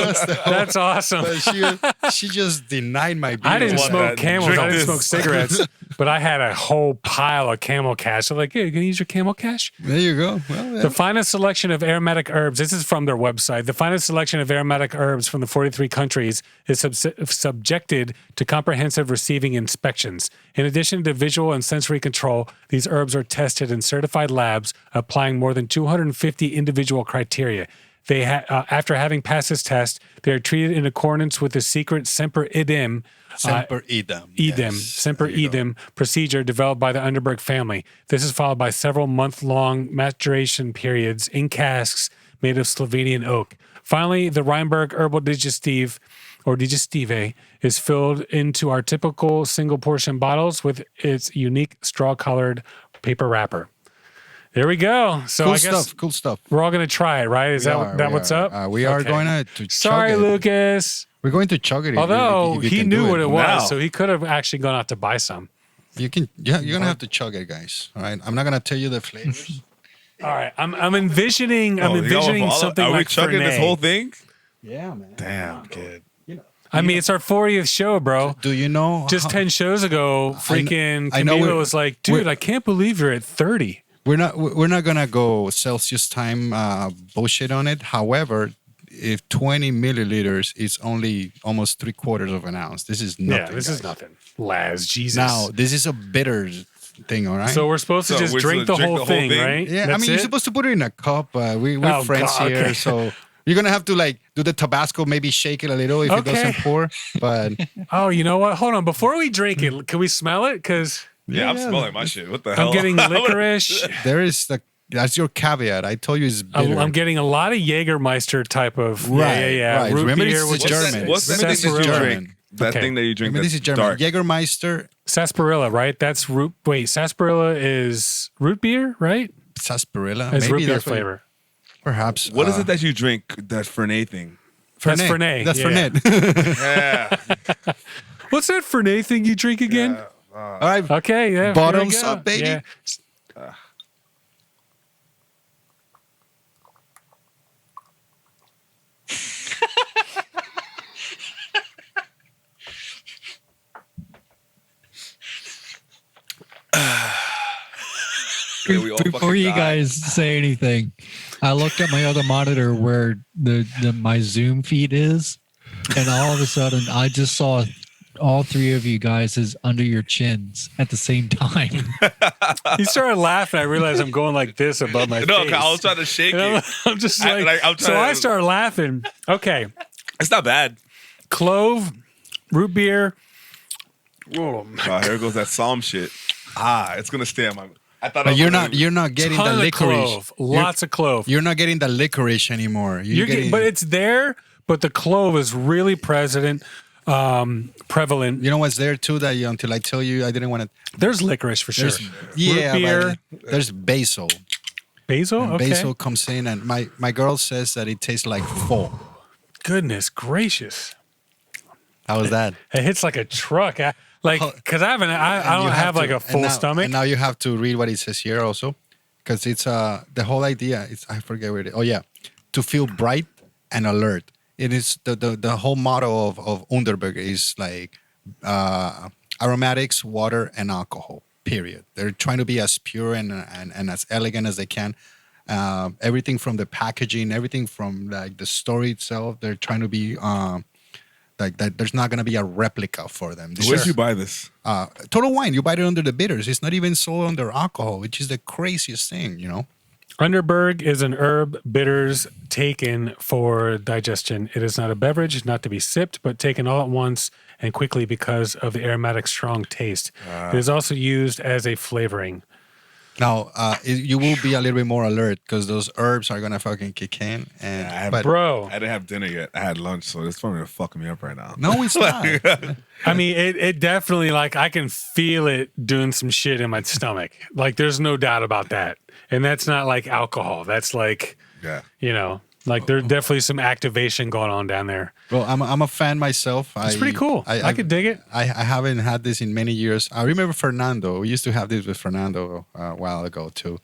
That's awesome. But she just denied my beer. I didn't want smoke that. Camels. Drink I didn't this. smoke cigarettes, but I had a whole pile of Camel Cash. So like, hey, you gonna use your Camel Cash? There you go. Well, yeah. The finest selection of aromatic herbs. This is from their website. The finest selection of aromatic herbs from the 43 countries is subjected to comprehensive receiving inspections. In addition to visual and sensory control, these herbs are tested in certified labs, applying more than 250 individual criteria. They after having passed this test, they are treated in accordance with the secret Semper Idem. Semper idem. Idem, Yes. Semper There you go. Idem procedure developed by the Underberg family. This is followed by several month-long maturation periods in casks made of Slovenian oak. Finally, the Rheinberg herbal digestive or digestive is filled into our typical single portion bottles with its unique straw-colored paper wrapper. There we go. So Cool I guess stuff. Cool stuff. we're all going to try it, right? Is that what's up? We are Okay. going to Sorry, chug it. Lucas. We're going to chug it. Although if you he can knew do what it was, now. so he could have actually gone out to buy some. You can. Yeah, you're gonna have to chug it, guys. All right. I'm not gonna tell you the flavors. All right, I'm envisioning Are something we like chugging this Fernet. whole thing? Yeah, man. Damn, kid. I mean, it's our 40th show, bro. Do you know? Just 10 shows ago, freaking I know Camilo we're- was like, dude, we're- I can't believe you're at 30. We're not gonna go Celsius time bullshit on it. However, if 20 milliliters is only almost 3/4 of an ounce, this is nothing. Yeah, this is guys. nothing. Laz, Jesus. Now this is a bitter thing, all right? so we're supposed to So just we're drink the supposed to whole drink the whole thing, thing? right? yeah, I That's mean, you're it? supposed to put it in a cup. We're Oh, friends God, here, okay. so You're gonna have to like do the Tabasco, maybe shake it a little if it doesn't pour. But Oh, you know what? Hold on. Before we drink it, can we smell it? Because Yeah, I'm smelling my shit. What the hell? I'm getting licorice. that's your caveat. I told you it's bitter. I'm getting a lot of Jägermeister type of yeah. Right. Root Remember, beer, this which is is German. What's that thing that you sarsaparilla. drink? That Okay. thing that you drink Remember, that's this is German. dark. Jägermeister, Sarsaparilla, right? That's root. Wait, sarsaparilla is root beer, right? sarsaparilla. It's root beer that's what- flavor. Perhaps. What is it that you drink? That Fernet thing. That's Fernet. That's yeah. Fernet. Yeah. What's that Fernet thing you drink again? All right. Okay, yeah. Bottoms here we go. up, baby. Yeah. Yeah, we all Before fucking you died. guys say anything, I looked at my other monitor where my Zoom feed is, and all of a sudden I just saw all three of you guys is under your chins at the same time. He started laughing. I realized I'm going like this above my No, face. 'cause I was trying to shake And it. I'm just I- like, like, I'm so trying I to- started laughing. Okay, It's not bad. clove, root beer. Oh, Oh, here goes that Psalm shit. It's gonna stay on my. I thought I But was you're gonna- not getting the ton of licorice. clove, lots of clove. You're not getting the licorice anymore. You're getting, but it's there. But the clove is really prevalent. You know what's there too that until I tell you I didn't want to. There's licorice for sure. Yeah, root beer, but there's basil. basil. And Okay. basil comes in, and my girl says that it tastes like pho. Goodness gracious! How was that? It hits like a truck. Because I don't You have like to- a full and now, stomach. And now you have to read what it says here also, because it's the whole idea. It's I forget what it. Oh yeah, to feel bright and alert. It is the whole motto of Underberg is like aromatics, water, and alcohol. Period. They're trying to be as pure and as elegant as they can. Everything from the packaging, everything from like the story itself. They're trying to be like that. There's not gonna be a replica for them. This Where is- did you buy this? Total Wine, you buy it under the bitters. It's not even sold under alcohol, which is the craziest thing, you know? Underberg is an herb bitters taken for digestion. It is not a beverage, not to be sipped, but taken all at once and quickly because of the aromatic, strong taste. It is also used as a flavoring. Now, you will be a little bit more alert because those herbs are going to fucking kick in. And, but Bro, I didn't have dinner yet. I had lunch, so it's probably fucking me up right now. no, it's not. I mean, it definitely, like, I can feel it doing some shit in my stomach. Like, there's no doubt about that. And that's not like alcohol. That's like, Yeah. you know, like there's definitely some activation going on down there. Well, I'm a fan myself. It's pretty cool. I could dig it. I haven't had this in many years. I remember Fernando. We used to have this with Fernando a while ago too.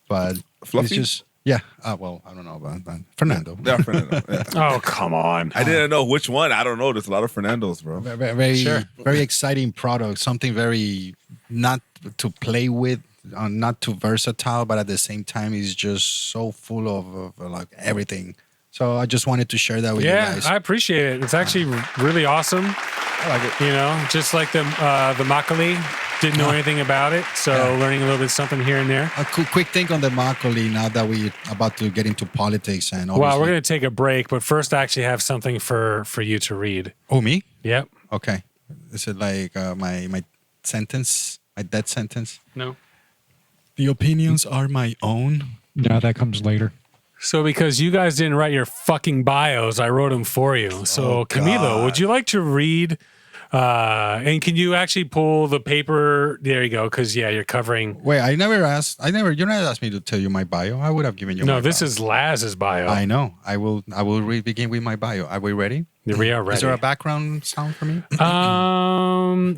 But Fluffy? it's just, yeah. Well, I don't know about that. Fernando. Yeah, Fernando. Yeah. Oh, come on. I didn't know which one. I don't know. There's a lot of Fernandos, bro. Very, Sure. very exciting product. Something very not to play with, not too versatile, but at the same time, is just so full of like everything. So I just wanted to share that with you Yeah, guys. I appreciate it. It's actually really awesome. I like it. You know, just like the makgeolli, didn't know anything about it, so learning a little bit something here and there. A quick thing on the makgeolli now that we're about to get into politics and Well, we're obviously- going to take a break, but first I actually have something for you to read. Oh, me? Yep. Okay. Is it like my sentence, my death sentence? No. The opinions are my own. No, that comes later. So because you guys didn't write your fucking bios, I wrote them for you. So Camilo, would you like to read? And can you actually pull the paper? There you go. Because you're covering. Wait, you're not asked me to tell you my bio. I would have given you No, my this bio. is Laz's bio. I know. I will begin with my bio. Are we ready? We are ready. Is there a background sound for me?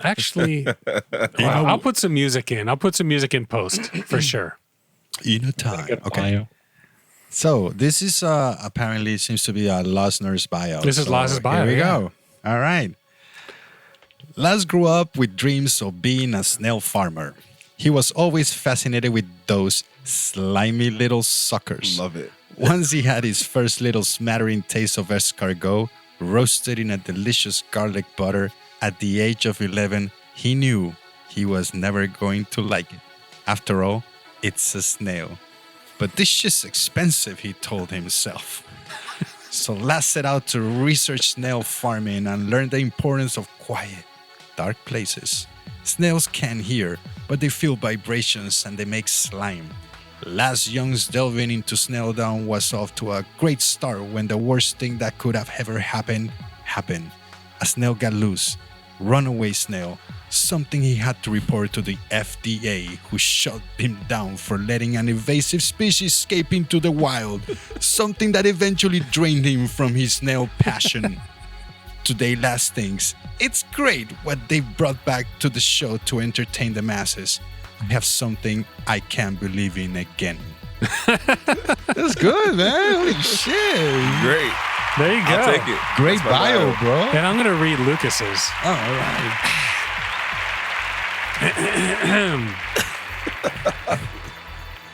Actually, I'll put some music in. I'll put some music in post for sure. In a time. Okay. Bio. So this is apparently seems to be a Lasner's bio. This is So Las's bio, Here we yeah. go. All right. Las grew up with dreams of being a snail farmer. He was always fascinated with those slimy little suckers. Love it. Once he had his first little smattering taste of escargot, roasted in a delicious garlic butter, at the age of 11, he knew he was never going to like it. After all, it's a snail. But this shit's expensive, he told himself. So Laz set out to research snail farming and learn the importance of quiet, dark places. Snails can't hear, but they feel vibrations and they make slime. Laz Young's delving into snail down was off to a great start when the worst thing that could have ever happened. A snail got loose. Runaway snail. Something he had to report to the FDA, who shut him down for letting an invasive species escape into the wild. Something that eventually drained him from his snail passion. Today, Last Things. It's great what they brought back to the show to entertain the masses. I have something I can't believe in again. That's good, man. Holy shit. Great. There you go. I'll take it. Great That's my bio, bro. And I'm going to read Lucas's. Oh, all right.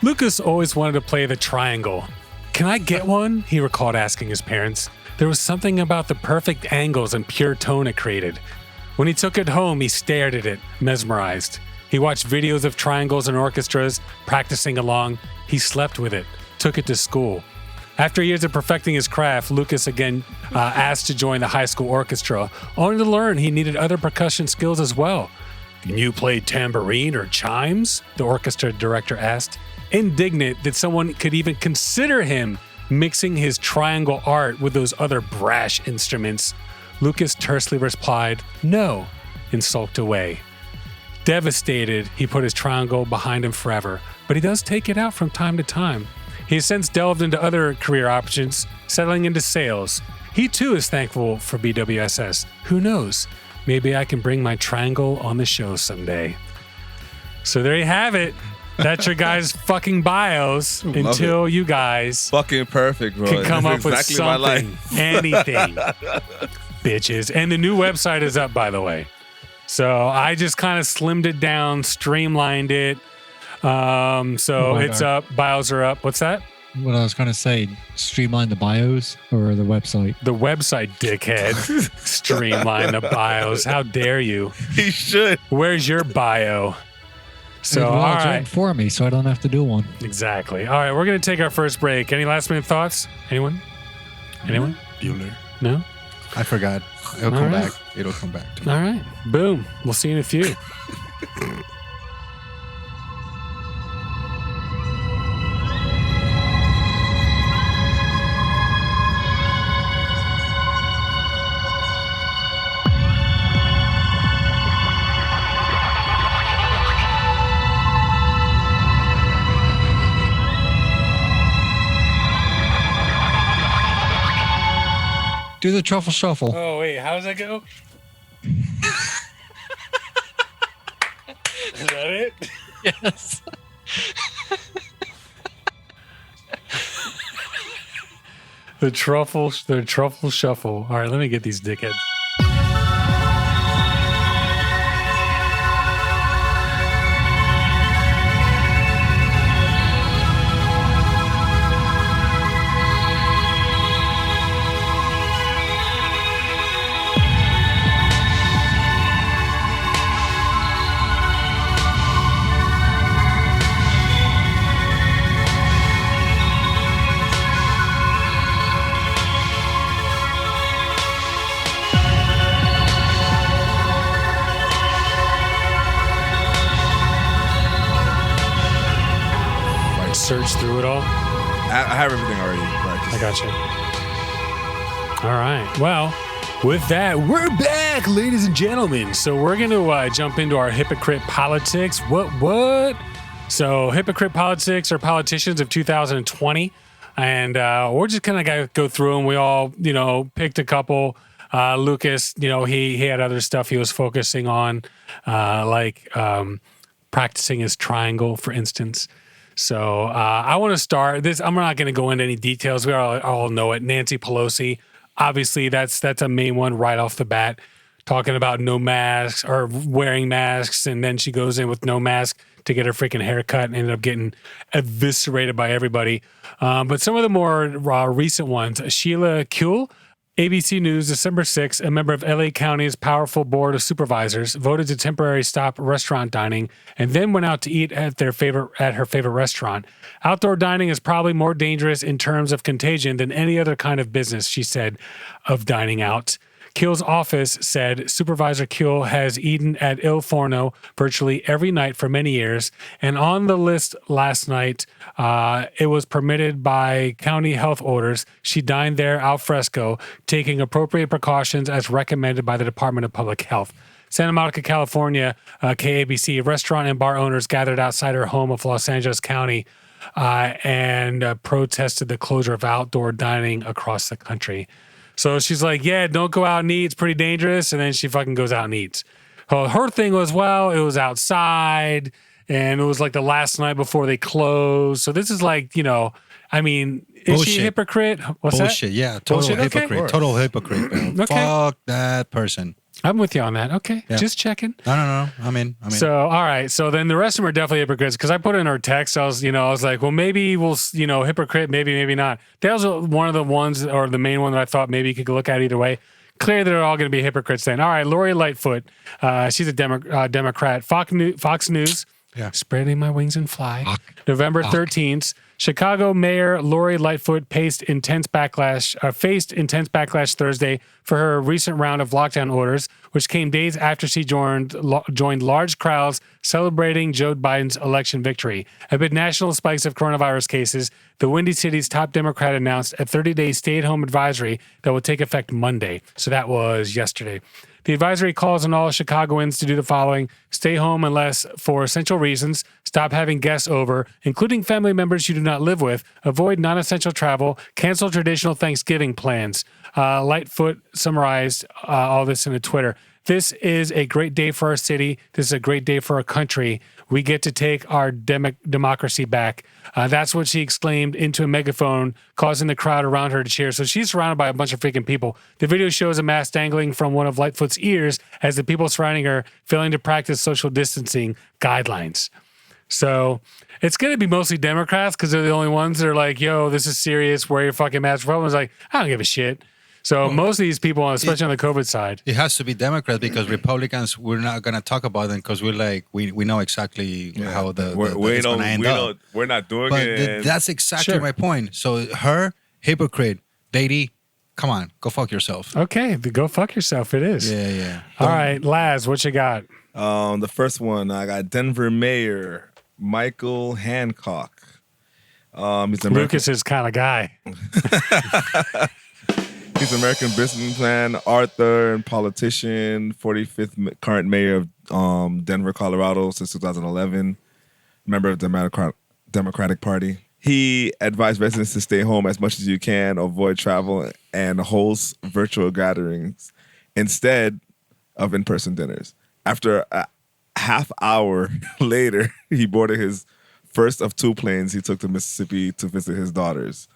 Lucas always wanted to play the triangle. Can I get one? He recalled asking his parents. There was something about the perfect angles and pure tone it created. When he took it home, he stared at it, mesmerized. He watched videos of triangles and orchestras, practicing along. He slept with it, took it to school. After years of perfecting his craft, Lucas again asked to join the high school orchestra, only to learn he needed other percussion skills as well. Can you play tambourine or chimes? The orchestra director asked, indignant that someone could even consider him mixing his triangle art with those other brash instruments. Lucas tersely replied, no, and sulked away. Devastated, he put his triangle behind him forever, but he does take it out from time to time. He has since delved into other career options, settling into sales. He too is thankful for BWSS. Who knows? Maybe I can bring my triangle on the show someday. So there you have it. That's your guys' fucking bios until you guys Fucking perfect, bro. can come That's up exactly with my something, life. anything. Bitches. And the new website is up, by the way. So I just kind of slimmed it down, streamlined it. So it's up. Bios are up. What's that? What I was going to say, streamline the bios or the website? The website, dickhead. Streamline the bios. How dare you? He should. Where's your bio? So, all right. For me, so I don't have to do one. Exactly. All right, we're going to take our first break. Any last minute thoughts? Anyone? Anyone? Bueller. No? I forgot. It'll All come right. back. It'll come back to me. All right. Boom. We'll see you in a few. Do the truffle shuffle. Oh, wait. How does that go? Is that it? Yes. The truffle shuffle. All right, let me get these dickheads. Search through it all. I have everything already. Right? I got you. All right. Well, with that, we're back, ladies and gentlemen. So we're going to jump into our hypocrite politics. What? So hypocrite politics are politicians of 2020. And we're just going to go through them. We all, picked a couple. Lucas, he had other stuff he was focusing on, like practicing his triangle, for instance. So I want to start this. I'm not going to go into any details. We all know it. Nancy Pelosi, obviously, that's a main one right off the bat, talking about no masks or wearing masks, and then she goes in with no mask to get her freaking haircut and ended up getting eviscerated by everybody. But some of the more recent ones, Sheila Kuehl, ABC News, December 6th, a member of LA County's powerful board of supervisors voted to temporarily stop restaurant dining and then went out to eat at her favorite restaurant. Outdoor dining is probably more dangerous in terms of contagion than any other kind of business, she said, of dining out. Keel's office said Supervisor Keel has eaten at Il Forno virtually every night for many years. And on the list last night, it was permitted by county health orders. She dined there al fresco, taking appropriate precautions as recommended by the Department of Public Health. Santa Monica, California, KABC, restaurant and bar owners gathered outside her home of Los Angeles County and protested the closure of outdoor dining across the country. So she's like, yeah, don't go out and eat. It's pretty dangerous. And then she fucking goes out and eats. Her thing was, well, it was outside and it was like the last night before they closed. So this is like, I mean, is she a hypocrite? What's Bullshit. that? Yeah, total Bullshit? hypocrite. Okay. Total hypocrite. Man. Okay. Fuck that person. I'm with you on that. Okay. Yeah. Just checking. No. I'm in. So, all right. So then the rest of them are definitely hypocrites because I put in her text. I was like, well, maybe we'll, hypocrite, maybe not. That was one of the ones or the main one that I thought maybe you could look at either way. Clearly, they're all going to be hypocrites then. All right. Lori Lightfoot. She's a Democrat. Fox News. Yeah. Spreading my wings and fly. November 13th. Chicago Mayor Lori Lightfoot faced intense backlash Thursday for her recent round of lockdown orders, which came days after she joined large crowds celebrating Joe Biden's election victory. Amid national spikes of coronavirus cases, the Windy City's top Democrat announced a 30-day stay-at-home advisory that will take effect Monday. So that was yesterday. The advisory calls on all Chicagoans to do the following: stay home unless for essential reasons, stop having guests over, including family members you do not live with, avoid non-essential travel, cancel traditional Thanksgiving plans. Lightfoot summarized all this in a Twitter. This is a great day for our city. This is a great day for our country. We get to take our democracy back. That's what she exclaimed into a megaphone, causing the crowd around her to cheer. So she's surrounded by a bunch of freaking people. The video shows a mask dangling from one of Lightfoot's ears as the people surrounding her failing to practice social distancing guidelines. So it's going to be mostly Democrats because they're the only ones that are like, yo, this is serious. Wear your fucking mask. Republicans like, I don't give a shit. So most of these people, especially on the COVID side, it has to be Democrats because Republicans, we're not going to talk about them because we're like, we know exactly how it's going to end up. We're not doing But it. that's exactly my point. So her, hypocrite, lady, come on, go fuck yourself. okay, go fuck yourself. It is. Yeah. All right, Laz, what you got? The first one, I got Denver Mayor Michael Hancock. He's an Lucas's kind of guy. He's an American businessman, author, and politician. 45th current mayor of Denver, Colorado since 2011. Member of the Democratic Party. He advised residents to stay home as much as you can, avoid travel, and host virtual gatherings instead of in-person dinners. After a half hour later, he boarded his first of two planes he took to Mississippi to visit his daughters.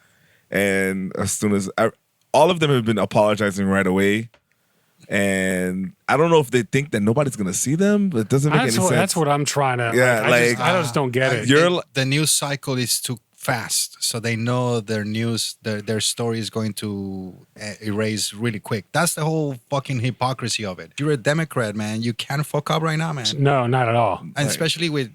And as soon as all of them have been apologizing right away. And I don't know if they think that nobody's going to see them, but it doesn't make any sense. That's what I'm trying to... Yeah, I just don't get it. The news cycle is too fast, so they know their news, their story is going to erase really quick. That's the whole fucking hypocrisy of it. You're a Democrat, man. You can't fuck up right now, man. No, not at all. And especially with...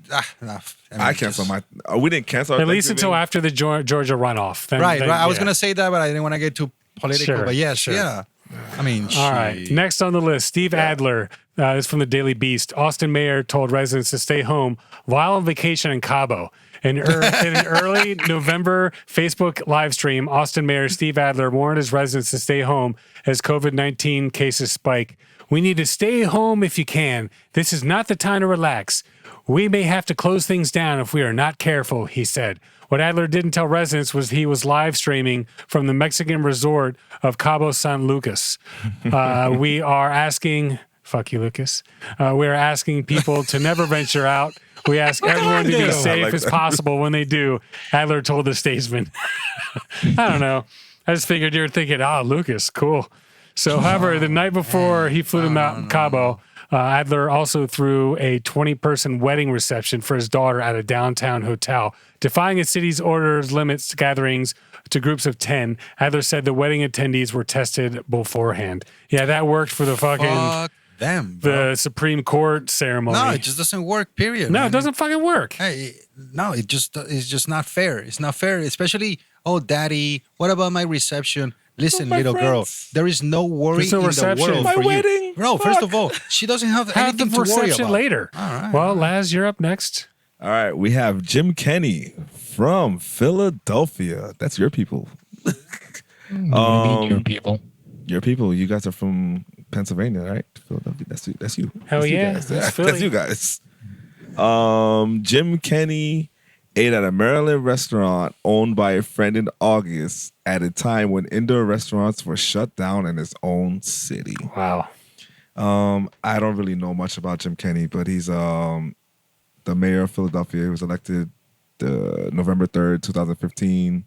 I canceled my... we didn't cancel our At least until after the Georgia runoff. Then, right. I was yeah. going to say that, but I didn't want to get too political. Sure, but yes, sure. yeah. I mean, all right. Next on the list, Steve Adler. This is from the Daily Beast. Austin mayor told residents to stay home while on vacation in Cabo. In an early November Facebook live stream, Austin Mayor Steve Adler warned his residents to stay home as COVID-19 cases spike. We need to stay home if you can. This is not the time to relax. We may have to close things down if we are not careful, he said. What Adler didn't tell residents was he was live streaming from the Mexican resort of Cabo San Lucas. We are asking, fuck you, Lucas. We are asking people to never venture out. We ask everyone to be safe as possible when they do, Adler told the statesman. I don't know. I just figured you were thinking, Lucas, cool. So, however, the night before he flew to Mount Cabo, Adler also threw a 20-person wedding reception for his daughter at a downtown hotel. Defying a city's orders limits gatherings to groups of 10, Adler said the wedding attendees were tested beforehand. Yeah, that worked for the fucking Fuck them, bro. the Supreme Court ceremony. No, it just doesn't work, period. No, man. it doesn't fucking work. Hey, no, it's just not fair. It's not fair, especially, oh, daddy, what about my reception? Listen, my little girl, friends. there is no worry There's no in reception. the world My for wedding. you. Bro, first of all, she doesn't have Have the anything to worry reception about. later. All right. Well, Laz, you're up next. All right, we have Jim Kenny from Philadelphia. That's your people. Your people. Your people. You guys are from Pennsylvania, right? Philadelphia. That's you. Hell That's you yeah. guys. That's That's Philly. you guys. Jim Kenny ate at a Maryland restaurant owned by a friend in August at a time when indoor restaurants were shut down in his own city. Wow. I don't really know much about Jim Kenny, but he's the mayor of Philadelphia. He was elected November 3rd, 2015.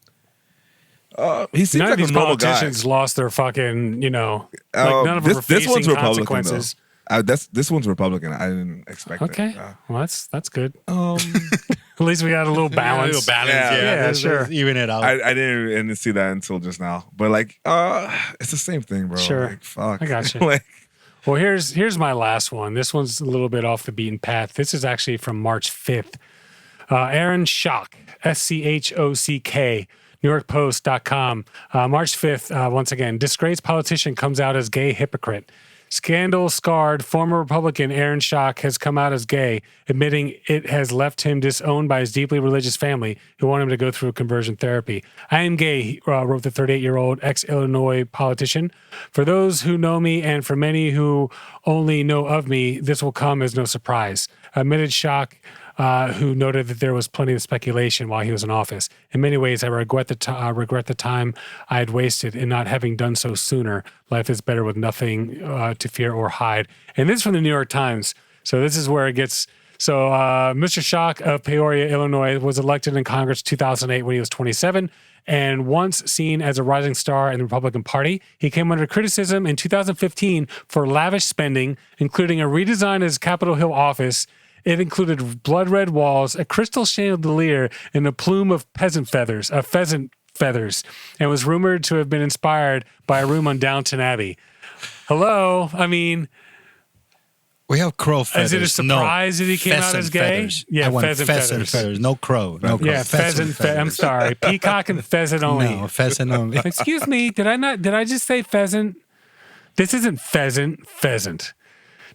He seems None like of these a normal guy. politicians lost their fucking, none of them are this one's facing Republican, consequences. though. This one's Republican. I didn't expect Okay. that. Well, that's good. At least we got a little balance. Yeah, sure. Even it out. I didn't see that until just now. But like, it's the same thing, bro. Sure. Like, fuck. I got you. Like, Well, here's my last one. This one's a little bit off the beaten path. This is actually from March 5th. Aaron Schock, SCHOCK, NewYorkPost.com. March 5th, once again, disgraced politician comes out as gay hypocrite. Scandal-scarred former Republican Aaron Schock has come out as gay, admitting it has left him disowned by his deeply religious family who want him to go through conversion therapy. I am gay, wrote the 38-year-old ex-Illinois politician. For those who know me and for many who only know of me, this will come as no surprise. Admitted Schock, who noted that there was plenty of speculation while he was in office. In many ways, I regret the time I had wasted in not having done so sooner. Life is better with nothing to fear or hide. And this is from the New York Times. So this is where it gets... So Mr. Schock of Peoria, Illinois, was elected in Congress 2008 when he was 27. And once seen as a rising star in the Republican Party, he came under criticism in 2015 for lavish spending, including a redesign of his Capitol Hill office. It included blood red walls, a crystal chandelier, and a plume of pheasant feathers, and was rumored to have been inspired by a room on Downton Abbey. Hello? I mean, we have crow feathers. is it a surprise that he came out as gay? Feathers. Yeah, I want pheasant feathers. No crow. No crow. Yeah, pheasant. I'm sorry. Peacock and pheasant only. No, pheasant only. Excuse me. Did I just say pheasant? This isn't pheasant.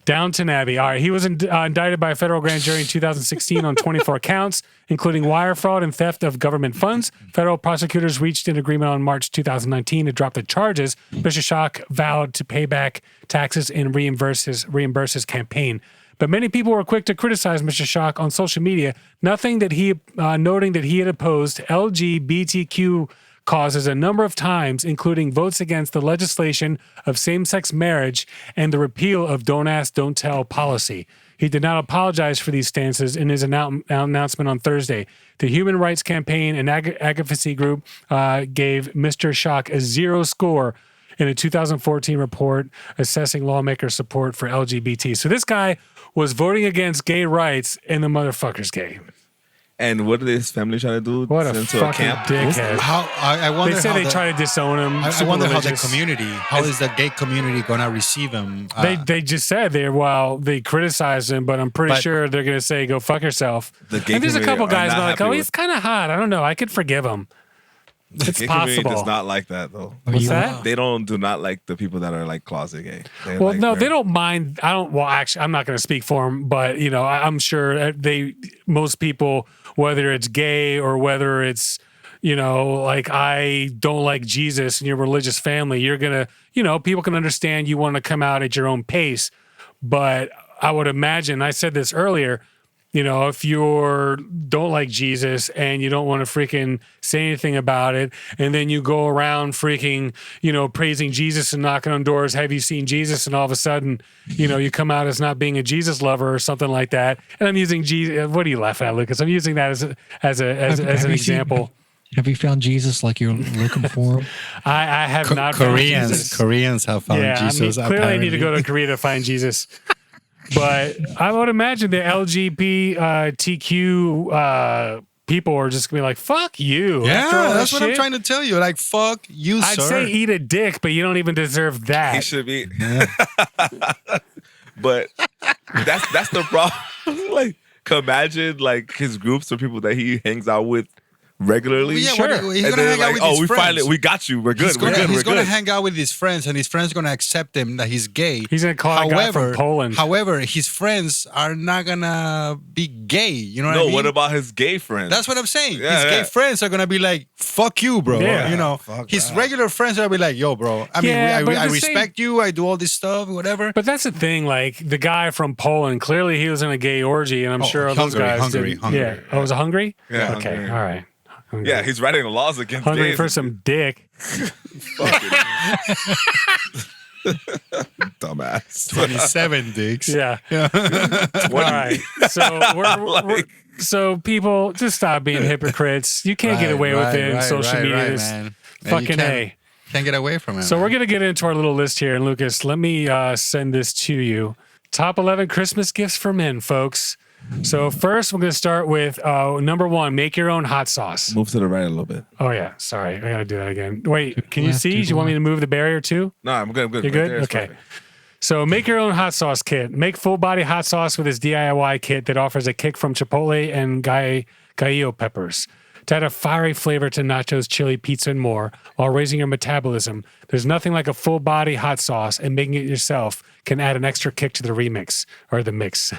Downton Abbey. All right. He was indicted by a federal grand jury in 2016 on 24 counts, including wire fraud and theft of government funds. Federal prosecutors reached an agreement on March 2019 to drop the charges. Mr. Schock vowed to pay back taxes and reimburse his campaign. But many people were quick to criticize Mr. Schock on social media, noting that he had opposed LGBTQ causes a number of times, including votes against the legislation of same-sex marriage and the repeal of Don't Ask, Don't Tell policy. He did not apologize for these stances in his announcement on Thursday. The Human Rights Campaign and advocacy group gave Mr. Schock a 0 score in a 2014 report assessing lawmakers' support for LGBT. So this guy was voting against gay rights, and the motherfucker's gay. and what did his family try to do? What a Send him to fucking camp? dickhead. I wonder They say how they try to disown him. I super wonder how the religious. community, how is the gay community gonna receive him? They just said they criticized him, but I'm pretty But- sure they're gonna say go fuck yourself. The gay And there's a community couple are guys not that are like, happy oh, with- he's kind of hot. I don't know. I could forgive him. It's Gay community possible. does not like that though. What's that? They do not like the people that are like closet gay. They Well, like no, very- they don't mind. Well, actually, I'm not going to speak for them, but I'm sure most people, whether it's gay or whether it's, like I don't like Jesus and your religious family, you're gonna, people can understand you want to come out at your own pace, but I would imagine, I said this earlier, if you don't like Jesus and you don't want to freaking say anything about it, and then you go around freaking, praising Jesus and knocking on doors, have you seen Jesus? And all of a sudden, you come out as not being a Jesus lover or something like that. And I'm using Jesus. What are you laughing at, Lucas? I'm using that as an example. Have you found Jesus like you're looking for him? I have not found Jesus. Koreans have found Jesus. clearly I need to apparently. go to Korea to find Jesus. But I would imagine the LGBTQ people are just gonna be like, "Fuck you." After all that's that what I'm shit. trying to tell you. Like, fuck you, I'd sir. say eat a dick, but you don't even deserve He that. should be. But that's the problem. Like, imagine like his groups or people that he hangs out with regularly. Yeah, Sure. he's And gonna then hang out like, with oh, his we friends. finally we got you. We're good. He's gonna, We're good. hang out with his friends, and his friends gonna accept him that he's gay. He's gonna call a guy from Poland. However, his friends are not gonna be gay. You know what I No, mean? what about his gay friends? That's what I'm saying. Yeah, his gay yeah. friends are gonna be like, "Fuck you, bro." Yeah. You know, Fuck his that. regular friends are gonna be like, "Yo, bro. I mean, Yeah, but I at the same- respect you. I do all this stuff, whatever." But that's the thing, like the guy from Poland, clearly he was in a gay orgy, and I'm sure those Hungary, guys Hungary, didn't. Hungary. Yeah. Oh, was it Hungry? Yeah, Okay. Hungary. All right. Hungry. Yeah, he's writing the laws against Hungry gays. for some dick. Fucking dumbass. 27 dicks. Yeah. All right. So so people just stop being hypocrites. You can't get away with it in social media. This man. fucking A. Can't get away from it. So man. we're gonna get into our little list here, and Lucas, let me send this to you. Top 11 Christmas gifts for men, folks. So first, we're gonna start with number 1: make your own hot sauce. Move to the right a little bit. Oh yeah, sorry, I gotta do that again. Wait, can you left, see? to Do the you want me to left. move the barrier too? No, I'm good. I'm good. You're Right good? there is Okay. perfect. So make your own hot sauce kit. Make full body hot sauce with this DIY kit that offers a kick from chipotle and gallo peppers to add a fiery flavor to nachos, chili, pizza, and more while raising your metabolism. There's nothing like a full body hot sauce, and making it yourself can add an extra kick to the remix or the mix.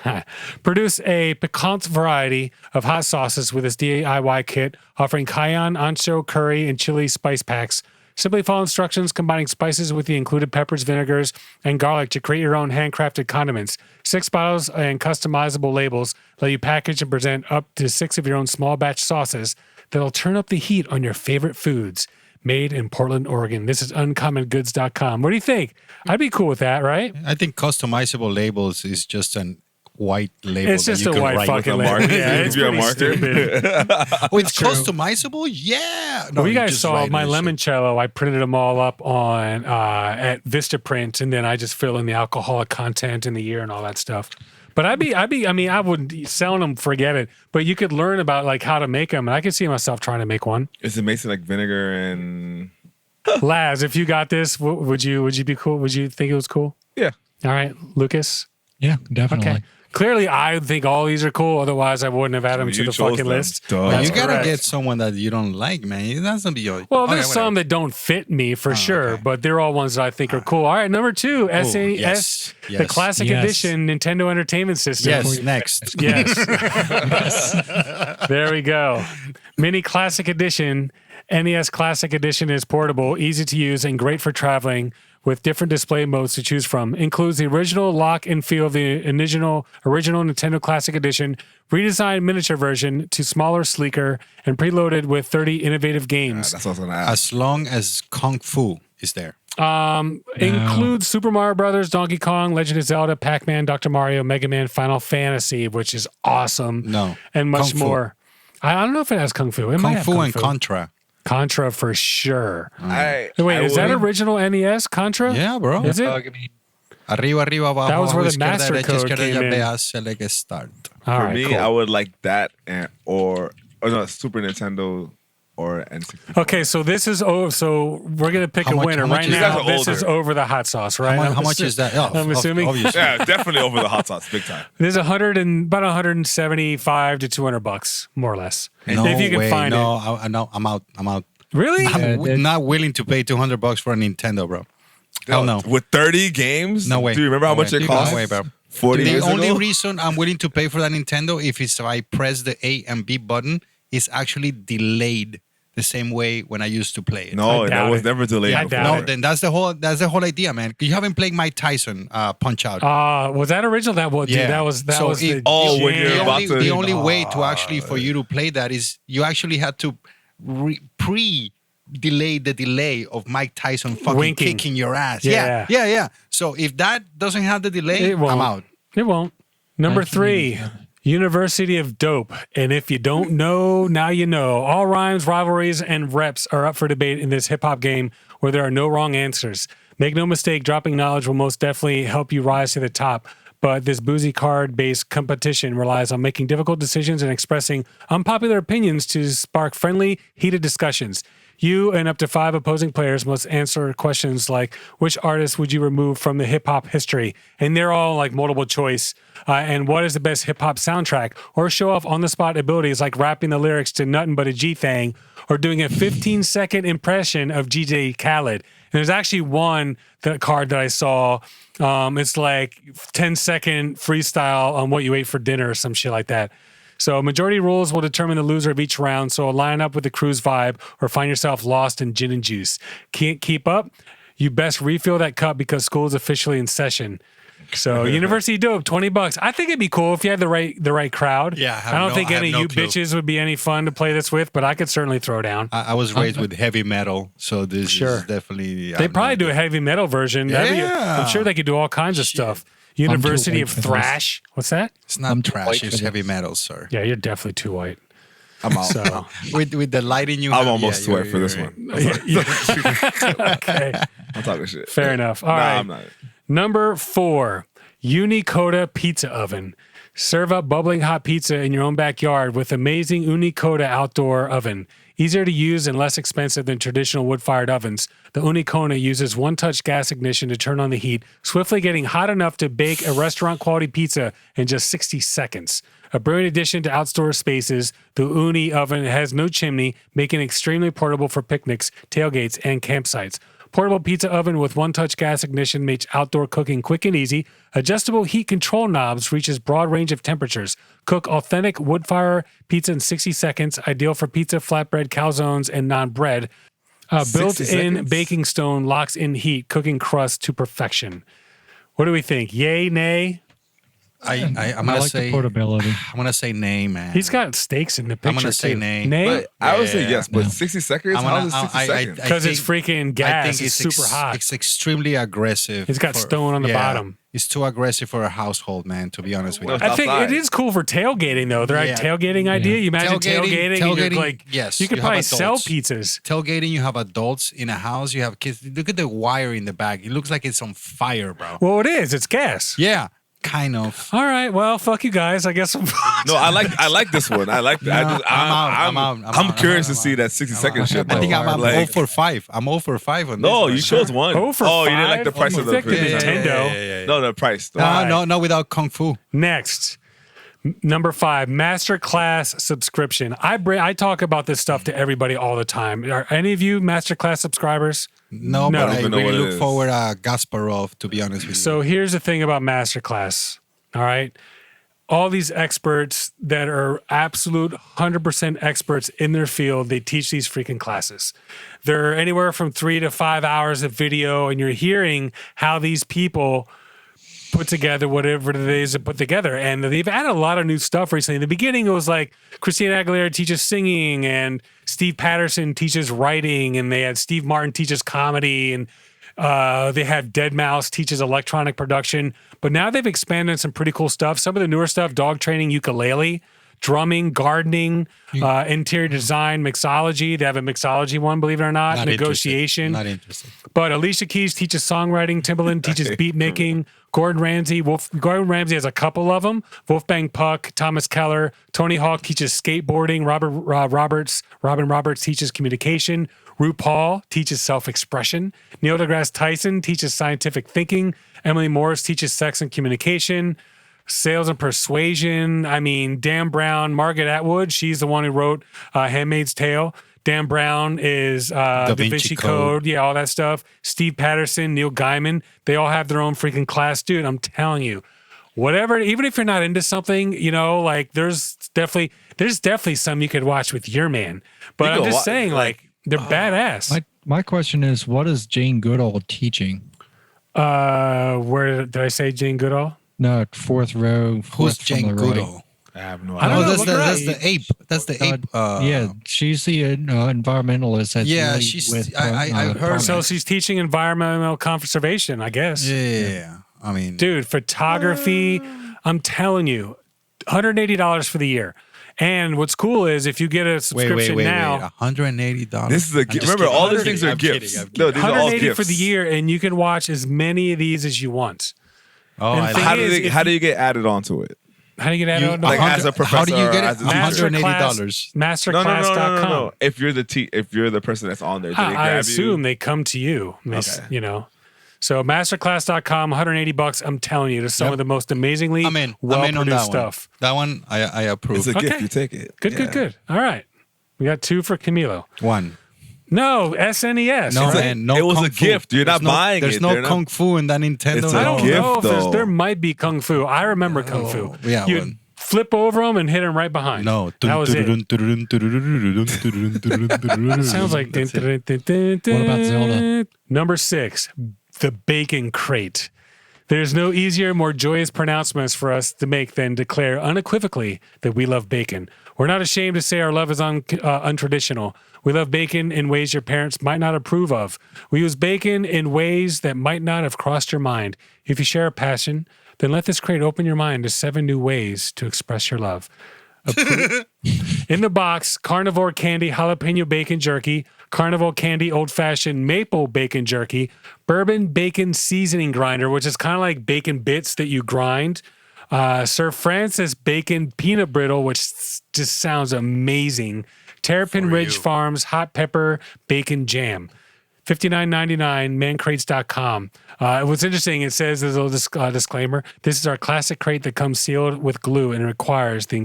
Produce a piquant variety of hot sauces with this DIY kit offering cayenne, ancho, curry, and chili spice packs. Simply follow instructions, combining spices with the included peppers, vinegars, and garlic to create your own handcrafted condiments. 6 bottles and customizable labels let you package and present up to 6 of your own small batch sauces that'll turn up the heat on your favorite foods. Made in Portland, Oregon. This is uncommongoods.com. What do you think? I'd be cool with that, right? I think customizable labels is just an white label. It's that just you a can white write fucking a label. marker. Yeah, It it's could be a pretty marker. stupid. Oh, it's customizable? Yeah. No, Well, you guys just saw write my it, so- limoncello. I printed them all up on at Vistaprint, and then I just fill in the alcoholic content and the year and all that stuff. But I mean, I wouldn't selling them, forget it. But you could learn about like how to make them, and I could see myself trying to make one. Is it mixing like vinegar and? Laz, if you got this, would you be cool? Would you think it was cool? Yeah. All right, Lucas. Yeah, definitely. Okay. Clearly, I think all these are cool. Otherwise, I wouldn't have added them Well, to you the chose fucking them. list. Duh. That's You gotta correct. get someone that you don't like, man. That's gonna be your. Well, Okay, there's some whatever. that don't fit me for sure, okay. but they're all ones that I think are cool. All right, number 2, SAS, yes, the yes. classic Yes. edition Nintendo Entertainment System. Yes, next. Yes. There we go. Mini Classic Edition. NES Classic Edition is portable, easy to use, and great for traveling with different display modes to choose from. Includes the original look and feel of the original Nintendo Classic Edition, redesigned miniature version to smaller, sleeker, and preloaded with 30 innovative games. That's what I was gonna ask. As long as Kung Fu is there. Includes Super Mario Brothers, Donkey Kong, Legend of Zelda, Pac-Man, Dr. Mario, Mega Man, Final Fantasy, which is awesome. No. And much Kung Fu. more. I don't know if it has Kung Fu. It might Kung have Fu and Contra. Contra for sure. I Wait, is that would- original NES Contra? Yeah, bro. Is it? I mean, Arriba, arriba, abajo. That was where abajo, the izquierda, master derecha, code izquierda, came ya in. veas, select start. All For right, me, cool. I would like that or no, Super Nintendo or N64. Okay, so this is so we're gonna pick How a much- winner how much right is now. that? This is Older. over the hot sauce, right? How much is that? Oh, I'm assuming obviously. Yeah, definitely over the hot sauce, big time. there's about 175 to $200, more or less. No if you can way. find it. No, I'm out. I'm out. Really? I'm that- not willing to pay $200 for a Nintendo, bro. Hell no. With 30 games? No way. Do you remember how No much way. it cost? No way, bro. 40 The years only ago? reason I'm willing to pay for that Nintendo if I press the A and B button is actually delayed the same way when I used to play it. No, I that doubt was it. never delayed. I before. doubt No, it. then that's the whole idea, man. You haven't played Mike Tyson Punch Out. Was that original? That was dude, that was So was if- the Oh, when jam. you're the about only, to- the only way to actually for you to play that is you actually had to delay the delay of Mike Tyson fucking Winking. kicking your ass. Yeah. Yeah. So if that doesn't have the delay, It won't. I'm out. It won't. Number I can 3, maybe- University of Dope. And if you don't know, now you know. All rhymes, rivalries, and reps are up for debate in this hip hop game where there are no wrong answers. Make no mistake, dropping knowledge will most definitely help you rise to the top. but this boozy card-based competition relies on making difficult decisions and expressing unpopular opinions to spark friendly, heated discussions. You and up to 5 opposing players must answer questions like, which artist would you remove from the hip-hop history? And they're all like multiple choice. And what is the best hip-hop soundtrack? Or show off on-the-spot abilities like rapping the lyrics to Nuttin' But a G-Thang or doing a 15-second impression of DJ Khaled. And there's actually one card that I saw. It's like 10-second freestyle on what you ate for dinner or some shit like that. So majority rules will determine the loser of each round. So line up with the crew's vibe or find yourself lost in gin and juice. Can't keep up? You best refill that cup because school is officially in session. So University Dope, $20. I think it'd be cool if you had the right crowd. Yeah, I don't think any of you bitches would be any fun to play this with, but I could certainly throw down. I was raised with heavy metal, so this is definitely. They probably do a heavy metal version. Yeah. I'm sure they could do all kinds of stuff. University of Thrash. What's that? It's not trash. It's heavy metal, sir. Yeah, you're definitely too white. I'm out. So with the lighting you have, I'm almost too white for this one. okay, I'm talking shit. fair enough. All right. I'm not. Number 4, Unicoda Pizza Oven. Serve up bubbling hot pizza in your own backyard with amazing Unicoda outdoor oven. Easier to use and less expensive than traditional wood-fired ovens, the Unicoda uses one-touch gas ignition to turn on the heat, swiftly getting hot enough to bake a restaurant-quality pizza in just 60 seconds. A brilliant addition to outdoor spaces, the Uni oven has no chimney, making it extremely portable for picnics, tailgates, and campsites. Portable pizza oven with one-touch gas ignition makes outdoor cooking quick and easy. Adjustable heat control knobs reaches broad range of temperatures. Cook authentic wood-fire pizza in 60 seconds, ideal for pizza, flatbread, calzones, and non-bread. Built-in baking stone locks in heat, cooking crust to perfection. What do we think? Yay, nay? I'm gonna I like say the portability. I'm gonna say nay, man. He's got stakes in the picture. I'm gonna say too. nay. Nay? But I would say Yeah. yes, but 60 seconds? How is it 60 seconds? Because it's think- freaking I gas. think It's super hot. It's extremely aggressive. It's got stone on the bottom. It's too aggressive for a household, man. To be honest with you. Well, I think outside. it is cool for tailgating, though. The right Yeah. tailgating idea. You imagine tailgating and you're tailgating, like, yes, you could you have probably sell adults. pizzas. Tailgating, you have adults in a house. You have kids. Look at the wire in the back. It looks like it's on fire, bro. Well, it is. It's gas. Yeah, kind of. All right. Well, fuck you guys. I guess. No, I like this one. I like that. I'm out. I'm curious to see that 60-second shit. I think though. I'm like, 0 for 5. I'm 0 for 5 on this. No, one. you chose one. 0 for Oh, you didn't like the 5? price of the Fuck the pizza. Nintendo. No, the price. No, without Kung Fu. Next. Number 5, Masterclass subscription. I talk about this stuff to everybody all the time. Are any of you Masterclass subscribers? No, No. but I even know really what it look is. forward to Gasparov, to be honest with you. So here's the thing about Masterclass. All right. All these experts that are absolute 100% experts in their field, they teach these freaking classes. They're anywhere from 3 to 5 hours of video, and you're hearing how these people put together whatever it is to put together. And they've added a lot of new stuff recently. In the beginning, it was like Christina Aguilera teaches singing, and Steve Patterson teaches writing, and they had Steve Martin teaches comedy, and they have Deadmau5 teaches electronic production. But now they've expanded some pretty cool stuff. Some of the newer stuff, dog training, ukulele, drumming, gardening, interior design, mixology. They have a mixology one, believe it or not, negotiation. Not interested. But Alicia Keys teaches songwriting. Timbaland teaches beat making. Gordon Ramsay has a couple of them. Wolfgang Puck, Thomas Keller, Tony Hawk teaches skateboarding. Robin Roberts teaches communication. RuPaul teaches self-expression. Neil deGrasse Tyson teaches scientific thinking. Emily Morris teaches sex and communication. Sales and persuasion. I mean, Dan Brown, Margaret Atwood. She's the one who wrote Handmaid's Tale. Dan Brown is Da Vinci Code. Yeah, all that stuff. Steve Patterson, Neil Gaiman. They all have their own freaking class. Dude, I'm telling you, whatever, even if you're not into something, you know, like there's definitely some you could watch with your man. But I'm just saying, like, they're badass. My question is, what is Jane Goodall teaching? Where did I say Jane Goodall? No, fourth row. Who's fourth from Jane the right. Goodall? I have no I don't idea. know. That's the ape. That's the ape. Yeah, she's the environmentalist. That's Yeah, really she's- with, I heard Parliament. So she's teaching environmental conservation, I guess. Yeah. I mean, Dude, photography, I'm telling you, $180 for the year. And what's cool is if you get a subscription now, $180. This is a gift. Remember, all these things are I'm gifts. kidding. No, these are all 180 gifts. for the year, and you can watch as many of these as you want. Oh, And I thing like is, How do you get added onto it? how do you get added on? like, as a professor how do you get or it? as a teacher? $180. Masterclass.com. No. If you're the person that's on there, do they grab I you? assume they come to you. And they Okay. you know. So masterclass.com, $180. I'm telling you, there's some of the most amazingly I'm in on well-produced that stuff. One. That one I approve. It's a Okay. gift. You take it. Good. All right. We got 2 for Camilo. One. No, SNES. No, right? man. No. It was kung a fu. gift. You're not buying There's it. no They're not- kung fu in that Nintendo. It's I a don't gift, know if though. there might be kung fu. I remember kung fu. yeah, You'd well. flip over them and hit them right behind. No. that was it. Sounds like. What about Zelda? Number 6, the bacon crate. There's no easier, more joyous pronouncements for us to make than declare unequivocally that we love bacon. We're not ashamed to say our love is untraditional. We love bacon in ways your parents might not approve of. We use bacon in ways that might not have crossed your mind. If you share a passion, then let this crate open your mind to 7 new ways to express your love. In the box, carnivore candy jalapeno bacon jerky, carnival candy old-fashioned maple bacon jerky, bourbon bacon seasoning grinder, which is kind of like bacon bits that you grind, Sir Francis bacon peanut brittle, which just sounds amazing, Terrapin Ridge Farms hot pepper bacon jam. $59.99, mancrates.com. What's interesting, it says there's a little disclaimer. This is our classic crate that comes sealed with glue and requires the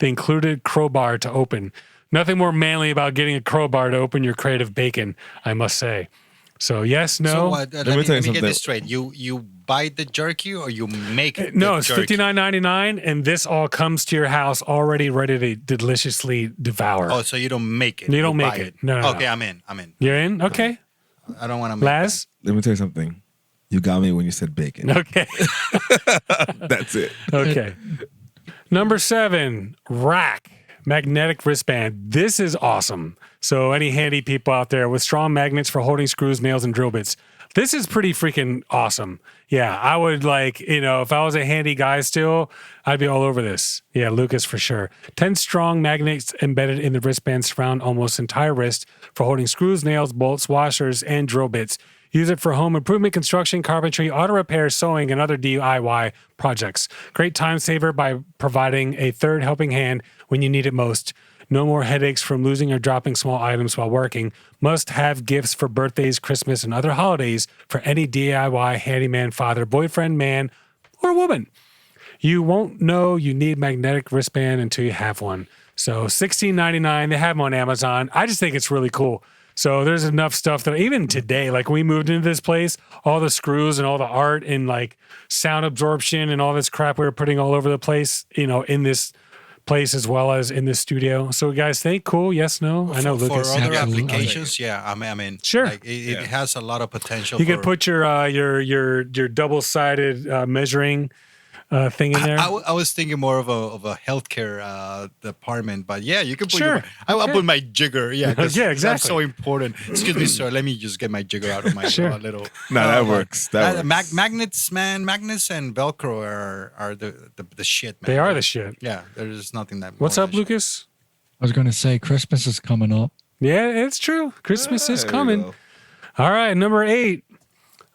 included crowbar to open. Nothing more manly about getting a crowbar to open your crate of bacon, I must say. So yes, no. So what? Let me me tell you get something. this straight. You buy the jerky or you make it? No, the it's jerky? $59.99, and this all comes to your house already ready to deliciously devour. Oh, so you don't make it? You don't make buy it. No. Okay, I'm in. You're in? Okay. I don't want to make Laz? Let me tell you something. You got me when you said bacon. Okay. That's it. Okay. Number 7, rack. Magnetic wristband. This is awesome. So any handy people out there with strong magnets for holding screws, nails, and drill bits. This is pretty freaking awesome. Yeah, I would if I was a handy guy still, I'd be all over this. Yeah, Lucas for sure. 10 strong magnets embedded in the wristband surround almost entire wrist for holding screws, nails, bolts, washers, and drill bits. Use it for home improvement, construction, carpentry, auto repair, sewing, and other DIY projects. Great time saver by providing a third helping hand when you need it most. No more headaches from losing or dropping small items while working. Must have gifts for birthdays, Christmas, and other holidays for any DIY handyman, father, boyfriend, man, or woman. You won't know you need magnetic wristband until you have one. So $16.99. They have them on Amazon. I just think it's really cool. So there's enough stuff that even today, like when we moved into this place, all the screws and all the art and like sound absorption and all this crap we were putting all over the place, in this place as well as in this studio. So you guys think cool? Yes, no? I know for Lucas. other Absolutely. applications, yeah. I mean, Sure. Like, it has a lot of potential. You could put your double-sided measuring thing in there. I was thinking more of a healthcare department, but yeah, you can put. Sure. I'll put my jigger. Yeah, 'cause Yeah, that's exactly. so important. Excuse me, sir. Let me just get my jigger out of my Sure. little. No, that works. That works. Magnets, man. Magnets and Velcro are the shit, man. They are the shit. Yeah, there's nothing that. What's more up, than shit. Lucas? I was going to say Christmas is coming up. Yeah, it's true. Christmas is There you coming. go. All right, number 8.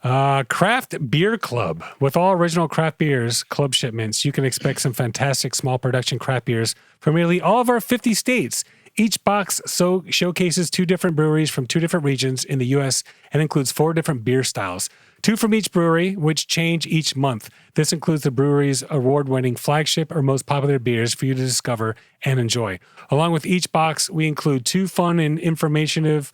Craft Beer Club. With all original craft beers club shipments, you can expect some fantastic small production craft beers from nearly all of our 50 states. Each box showcases 2 different breweries from 2 different regions in the U.S. and includes 4 different beer styles. 2 from each brewery, which change each month. This includes the brewery's award-winning flagship or most popular beers for you to discover and enjoy. Along with each box, we include 2 fun and informative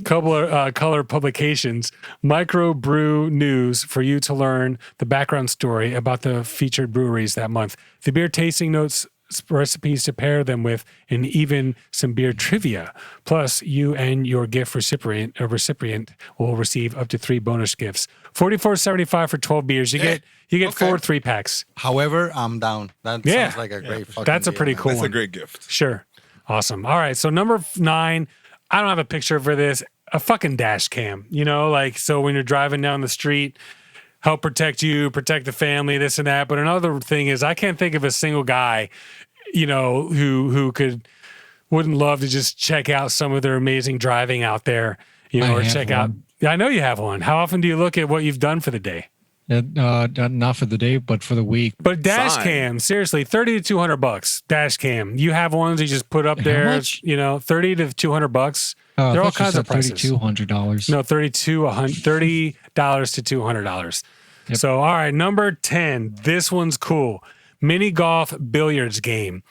color publications, micro brew news for you to learn the background story about the featured breweries that month, the beer tasting notes, recipes to pair them with, and even some beer trivia. Plus, you and your gift recipient will receive up to 3 bonus gifts. $44.75 for 12 beers. You get okay. 4 3-packs. However, I'm down. That Yeah. sounds like a great fucking. That's a deal, pretty man. cool That's one. a great gift. Sure. Awesome. All right. So number 9, I don't have a picture for this. A fucking dash cam, so when you're driving down the street, help protect you, protect the family, this and that. But another thing is I can't think of a single guy, who wouldn't love to just check out some of their amazing driving out there, You I know, or have check out. one. Yeah, I know you have one. How often do you look at what you've done for the day? Not for the day, but for the week. But dash Fine. cam, seriously, $30 to $200 dash cam. You have ones you just put up How there. much? You know, $30 to $200. Oh, They're I all thought you kinds of said prices. $3,200. No, $30 to $200. Yep. So, all right, number 10. This one's cool. Mini golf billiards game.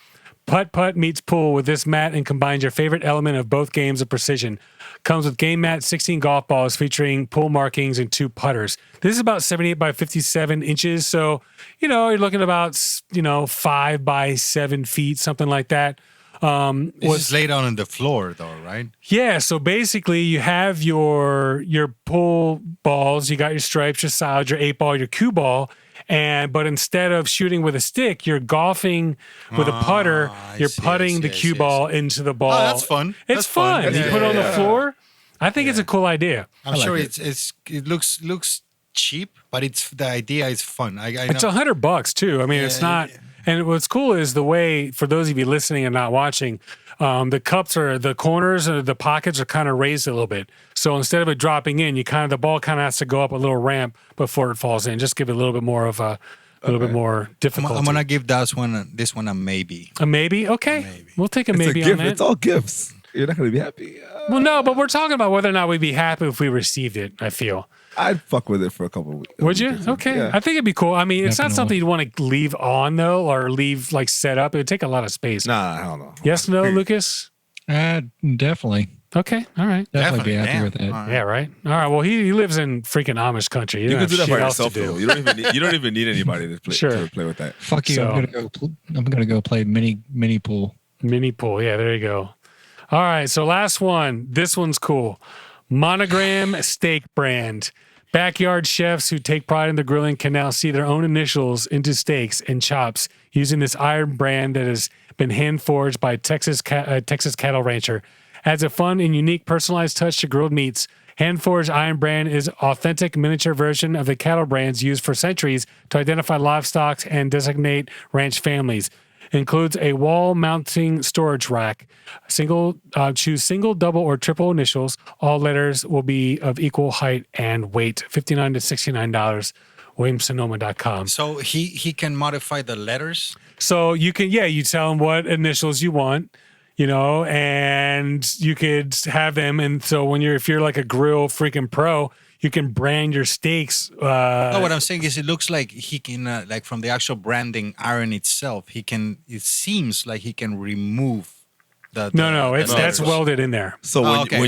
Putt meets pool with this mat and combines your favorite element of both games of precision. Comes with game mat, 16 golf balls featuring pool markings and 2 putters. This is about 78 by 57 inches. So, you know, you're looking about, 5 by 7 feet, something like that. This is laid out on the floor, though, right? Yeah, so basically you have your pool balls, you got your stripes, your sides, your 8-ball, your cue ball, but instead of shooting with a stick, you're golfing with a putter. You're putting the cue ball into the ball. Oh, that's fun. It's That's fun. fun. You Yeah, put it on yeah, the yeah. floor. I think it's a cool idea. I'm sure it looks cheap, but the idea is fun. I know. It's $100 too. I mean, it's not. And what's cool is the way, for those of you listening and not watching, the cups the corners or the pockets are kind of raised a little bit. So instead of it dropping in, the ball kind of has to go up a little ramp before it falls in. Just give it a little bit more of a little bit more difficulty. I'm gonna give this one a maybe. A maybe? Okay. We'll take a It's maybe a on gift. that. It's all gifts. You're not gonna be happy. Well, no, but we're talking about whether or not we'd be happy if we received it, I feel. I'd fuck with it for a couple of weeks. Would you? Okay. Yeah. I think it'd be cool. I mean, it's not Definitely. something you'd want to leave on, though, or leave like set up. It would take a lot of space. Nah, I don't know. Yes, no, Lucas? Definitely. Okay. All right. Definitely be Definitely, happy damn. with it. All right. Yeah, right. All right. Well, he lives in freaking Amish country. You don't can do have that by shit else to yourself, do. though. You don't even need anybody to play Sure. to play with that. Fuck you. So- I'm gonna go play mini pool. Mini pool. Yeah, there you go. All right. So last one. This one's cool. Monogram Steak Brand. Backyard chefs who take pride in the grilling can now see their own initials into steaks and chops using this iron brand that has been hand forged by Texas cattle rancher. Adds a fun and unique personalized touch to grilled meats. Hand forged iron brand is authentic miniature version of the cattle brands used for centuries to identify livestock and designate ranch families. Includes a wall mounting storage rack. Choose single, double, or triple initials. All letters will be of equal height and weight. $59 to $69. WilliamSonoma.com. So he can modify the letters. So you can, you tell them what initials you want, and you could have them. And so if you're like a grill freaking pro, you can brand your steaks. No, what I'm saying is, it looks like he can, like from the actual branding iron itself, it seems like he can remove the. No, the that's letters. welded in there. So when you cook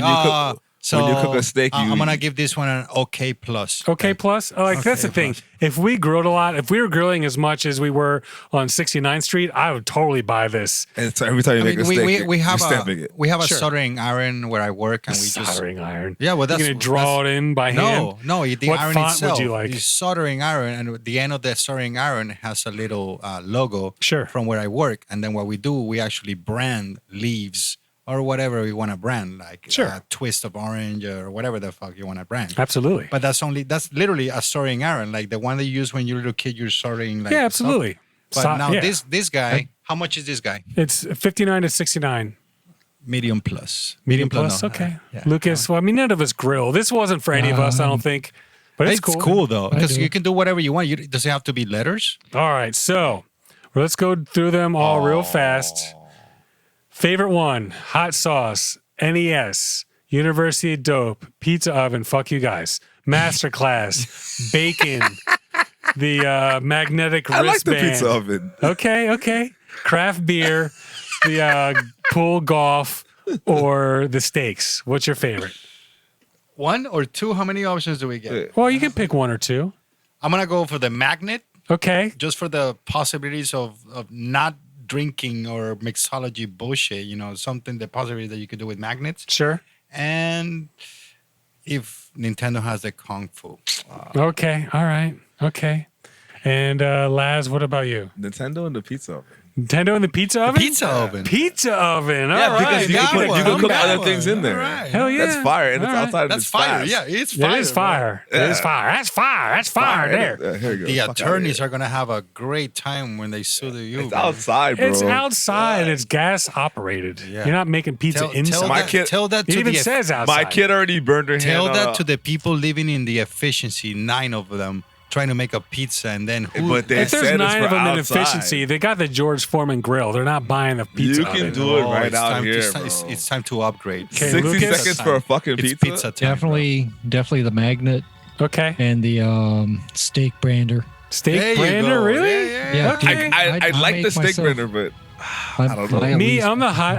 when you cook a steak, I'm gonna give this one an OK plus. Okay, plus. That's the thing. If we grilled a lot, if we were grilling as much as we were on 69th Street, I would totally buy this. And so every time you make a steak, we have you're stamping it. we have a Sure. soldering iron where I work, and we just Soldering iron. Yeah, well, You're that's gonna draw it in by hand. No, the What iron font itself would you like? is soldering iron, and at the end of the soldering iron has a little logo Sure. from where I work. And then what we do, we actually brand leaves or whatever we want to brand, like Sure. a twist of orange or whatever the fuck you want to brand. Absolutely. But that's literally a soldering iron, like the one they use when you're a little kid, you're soldering. Like, Yeah, absolutely. But now yeah. this guy, how much is this guy? It's $59 to $69. Medium plus. Medium plus. no, Okay. yeah. Lucas, well, I mean, none of us grill. This wasn't for any of us, I don't think. But it's cool. though, I because do. you can do whatever you want. Does it have to be letters? All right. So let's go through them all real fast. Favorite one, hot sauce, NES, University of Dope, Pizza Oven, fuck you guys, Masterclass, Bacon, the magnetic I like wristband. the pizza oven. Okay. Craft beer, the pool golf, or the steaks. What's your favorite? One or two? How many options do we get? Well, you can pick one or two. I'm gonna go for the magnet, Okay. just for the possibilities of not drinking or mixology bullshit. The possibility that you could do with magnets. Sure. And if Nintendo has the Kung Fu, Okay. All right. Okay. And Laz, what about you? Nintendo and the pizza oven. Nintendo in the pizza oven? Pizza oven. Pizza oven. All Yeah, right. because you can put That other one. things in there. All right. Hell yeah. That's fire, and it's All right. outside. And That's it's fire. fast. Yeah, it's fire. It is fire. It is fire. That's fire. That's fire there. Yeah, here you go. The Fuck outta attorneys here. are gonna have a great time when they sue you. It's man. outside, bro. It's outside. It's gas operated. Yeah. You're not making pizza inside. My kid- Tell that It to even the says outside. My kid already burned her tell hand. that to the people living in the efficiency. 9 of them trying to make a pizza, and then who? But they If there's said it's 9 for of them in outside. efficiency, they got the George Foreman grill. They're not buying the pizza. You can oven. do it Oh, right it's out time here, to, bro. it's time to upgrade. Okay, 60 Lucas? seconds for a fucking It's pizza? pizza time. Definitely the magnet Okay. and the steak brander. Steak There you brander, go. really? Yeah. Yeah, Okay. I like make the steak myself- blender, but I don't know. I at Me, least- I'm the hot.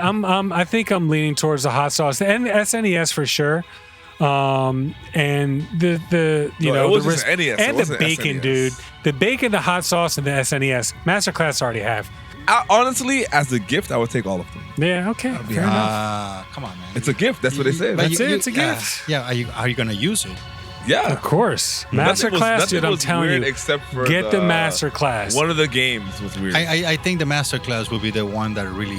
I think I'm leaning towards the hot sauce and SNES for sure. And the you No, know it was the just NES, it and the wasn't bacon, SNES. dude. The bacon, the hot sauce, and the SNES. Masterclass already have. Honestly, as a gift, I would take all of them. Yeah. Okay. Fair enough. Come on, man. It's a gift. That's what they say. That's it, it's a gift. Yeah, are you gonna use it? Yeah. Of course, Nothing was- masterclass, nothing dude. I'm was telling weird you, except for get the masterclass. One of the games was weird. I think the masterclass will be the one that really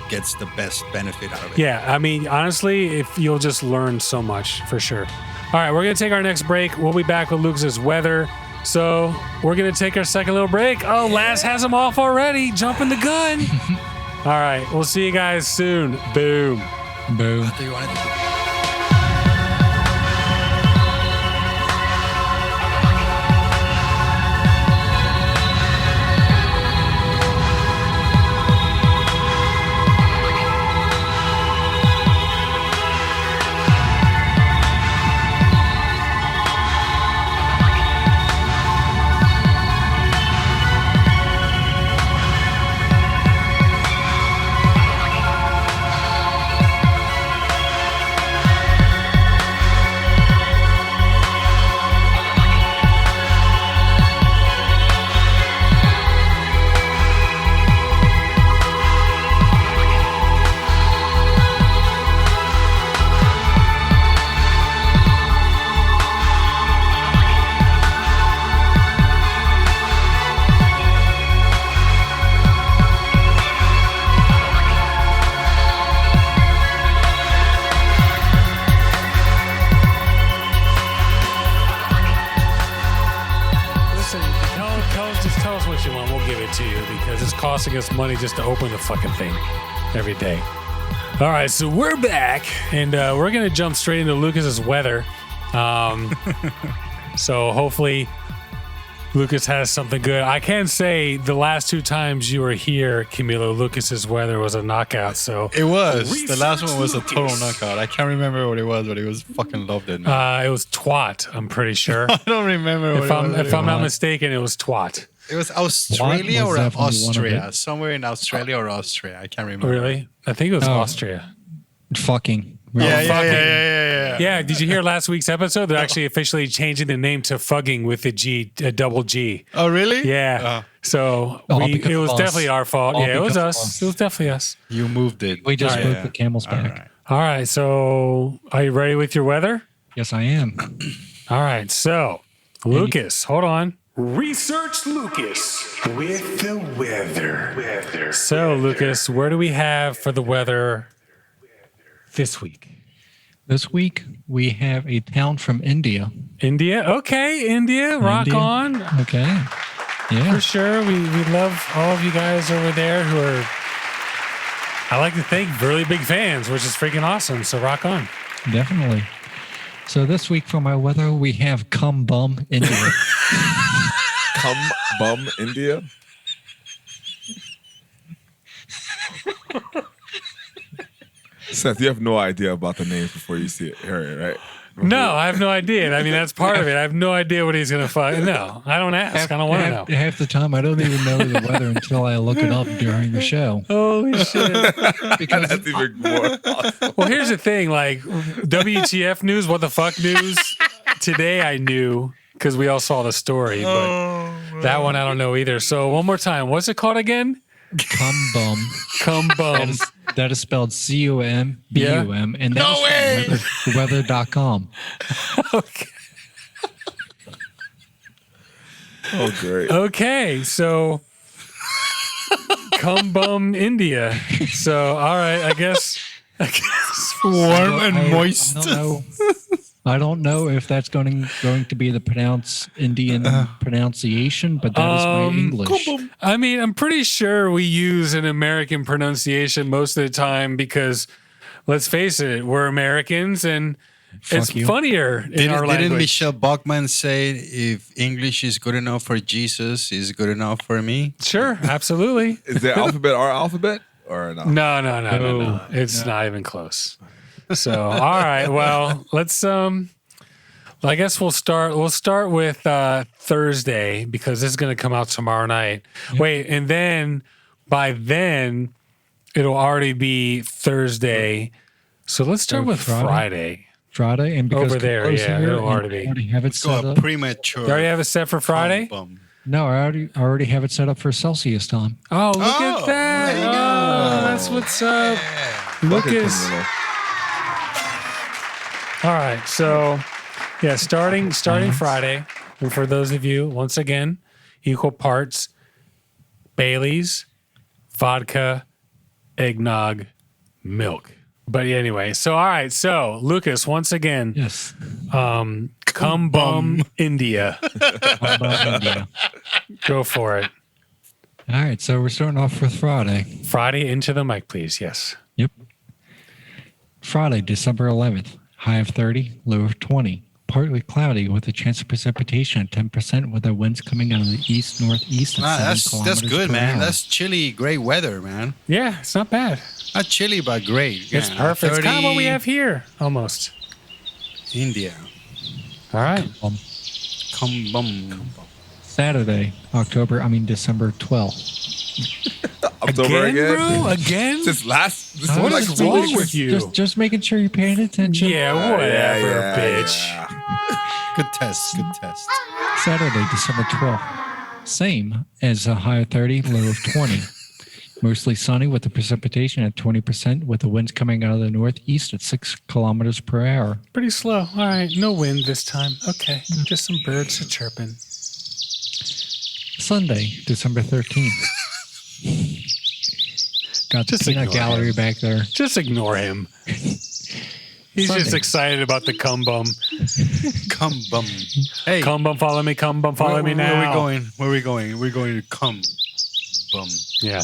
gets the best benefit out of it. Yeah, I mean, honestly, if you'll just learn so much for sure. All right, we're gonna take our next break. We'll be back with Lucas's weather. So we're gonna take our second little break. Oh, Laz has them off already, jumping the gun. All right, we'll see you guys soon. Boom. Boom. Do you want to? Listen, tell us what you want. We'll give it to you because it's costing us money just to open the fucking thing every day. All right, so we're back, and we're gonna jump straight into Lucas's weather. So hopefully Lucas has something good. I can say the last 2 times you were here, Camilo, Lucas's weather was a knockout. So It was. The last one was a total knockout. I can't remember what it was, but it was fucking loved it. Man. it was twat. I'm pretty sure. I don't remember what if I'm not mistaken, it was twat. It was Australia Twat was or definitely one of Austria. it. Somewhere in Australia or Austria. I can't remember. Really? I think it was Oh. Austria. Fucking. Yeah, did you hear last week's episode? They're actually officially changing the name to Fugging with a double G. Oh, really? Yeah. So All it because was of us. definitely our fault. All Yeah, it was because of us. us. It was definitely us. You moved it. We just All broke right. the camel's All back. right. All right. So are you ready with your weather? Yes, I am. All right. So, Lucas, hold on. Research Lucas with the weather. So, Lucas, where do we have for the weather this week? This week we have a town from India. India? Okay, India. Rock India. on. Okay. Yeah. For sure. We love all of you guys over there who are, I like to think, really big fans, which is freaking awesome. So rock on. Definitely. So this week for my weather, we have Cum Bum India. Come bum India. Seth, you have no idea about the names before you see it, hear it, right? No, I have no idea. I mean, that's part of it. I have no idea what he's going to find. No, I don't ask. I don't want to know. Half the time, I don't even know the weather until I look it up during the show. Holy shit. Because That's even more awesome. Well, here's the thing. Like, WTF news, what the fuck news? Today I knew because we all saw the story, but that one I don't know either. So one more time. What's it called again? Cum Bum. Cum bum. That is spelled CUMBUM. And that's weather.com. Okay. Oh, great. Okay, so Cum bum India. So, all right, I guess Warm and moist. I don't know if that's going to be the Indian pronunciation, but that is my English. I mean, I'm pretty sure we use an American pronunciation most of the time because, let's face it, we're Americans and it's funnier in our language. Didn't Michelle Bachmann say if English is good enough for Jesus, is good enough for me? Sure, absolutely. Is the alphabet our alphabet or no? No. It's not even close. So, all right. Well, let's I guess we'll start with Thursday because this is going to come out tomorrow night. Yep. Wait, and then by then it'll already be Thursday. So let's start with Friday. Friday, and because over there, yeah, it'll already have it set up. Premature. You already have it set for Friday? No, I already have it set up for Celsius time. Oh, look at that! Oh, that's what's up, Lucas. All right, so yeah, starting Friday, and for those of you, once again, equal parts Bailey's, vodka, eggnog, milk. But anyway, so all right, so Lucas, once again, yes, cum bum India. India. Go for it. All right, so we're starting off with Friday. Friday, into the mic, please. Yes. Yep. Friday, December 11th, high of 30, low of 20. Partly cloudy with a chance of precipitation at 10% with the winds coming out of the east-northeast at 7 kilometers that's good, per man. hour. That's chilly, great weather, man. Yeah, it's not bad. Not chilly, but great. It's perfect. It's kind of what we have here, almost. India. All right. Cum bum. Saturday, December 12th. October again, bro? Again? This What is wrong with you? Just making sure you're paying attention. Yeah, whatever, bitch. Yeah. Good test. Saturday, December 12th. Same as a high of 30, low of 20. Mostly sunny with the precipitation at 20% with the winds coming out of the northeast at 6 kilometers per hour. Pretty slow. All right. No wind this time. Okay. Just some birds chirping. Sunday, December 13th. Got the peanut gallery back there. Just ignore him. He's Sunday. just excited about the cum bum. Cum bum. Hey. Cum bum, follow me. Cum bum, follow me now. Where are we going? We're going to cum bum. Yeah.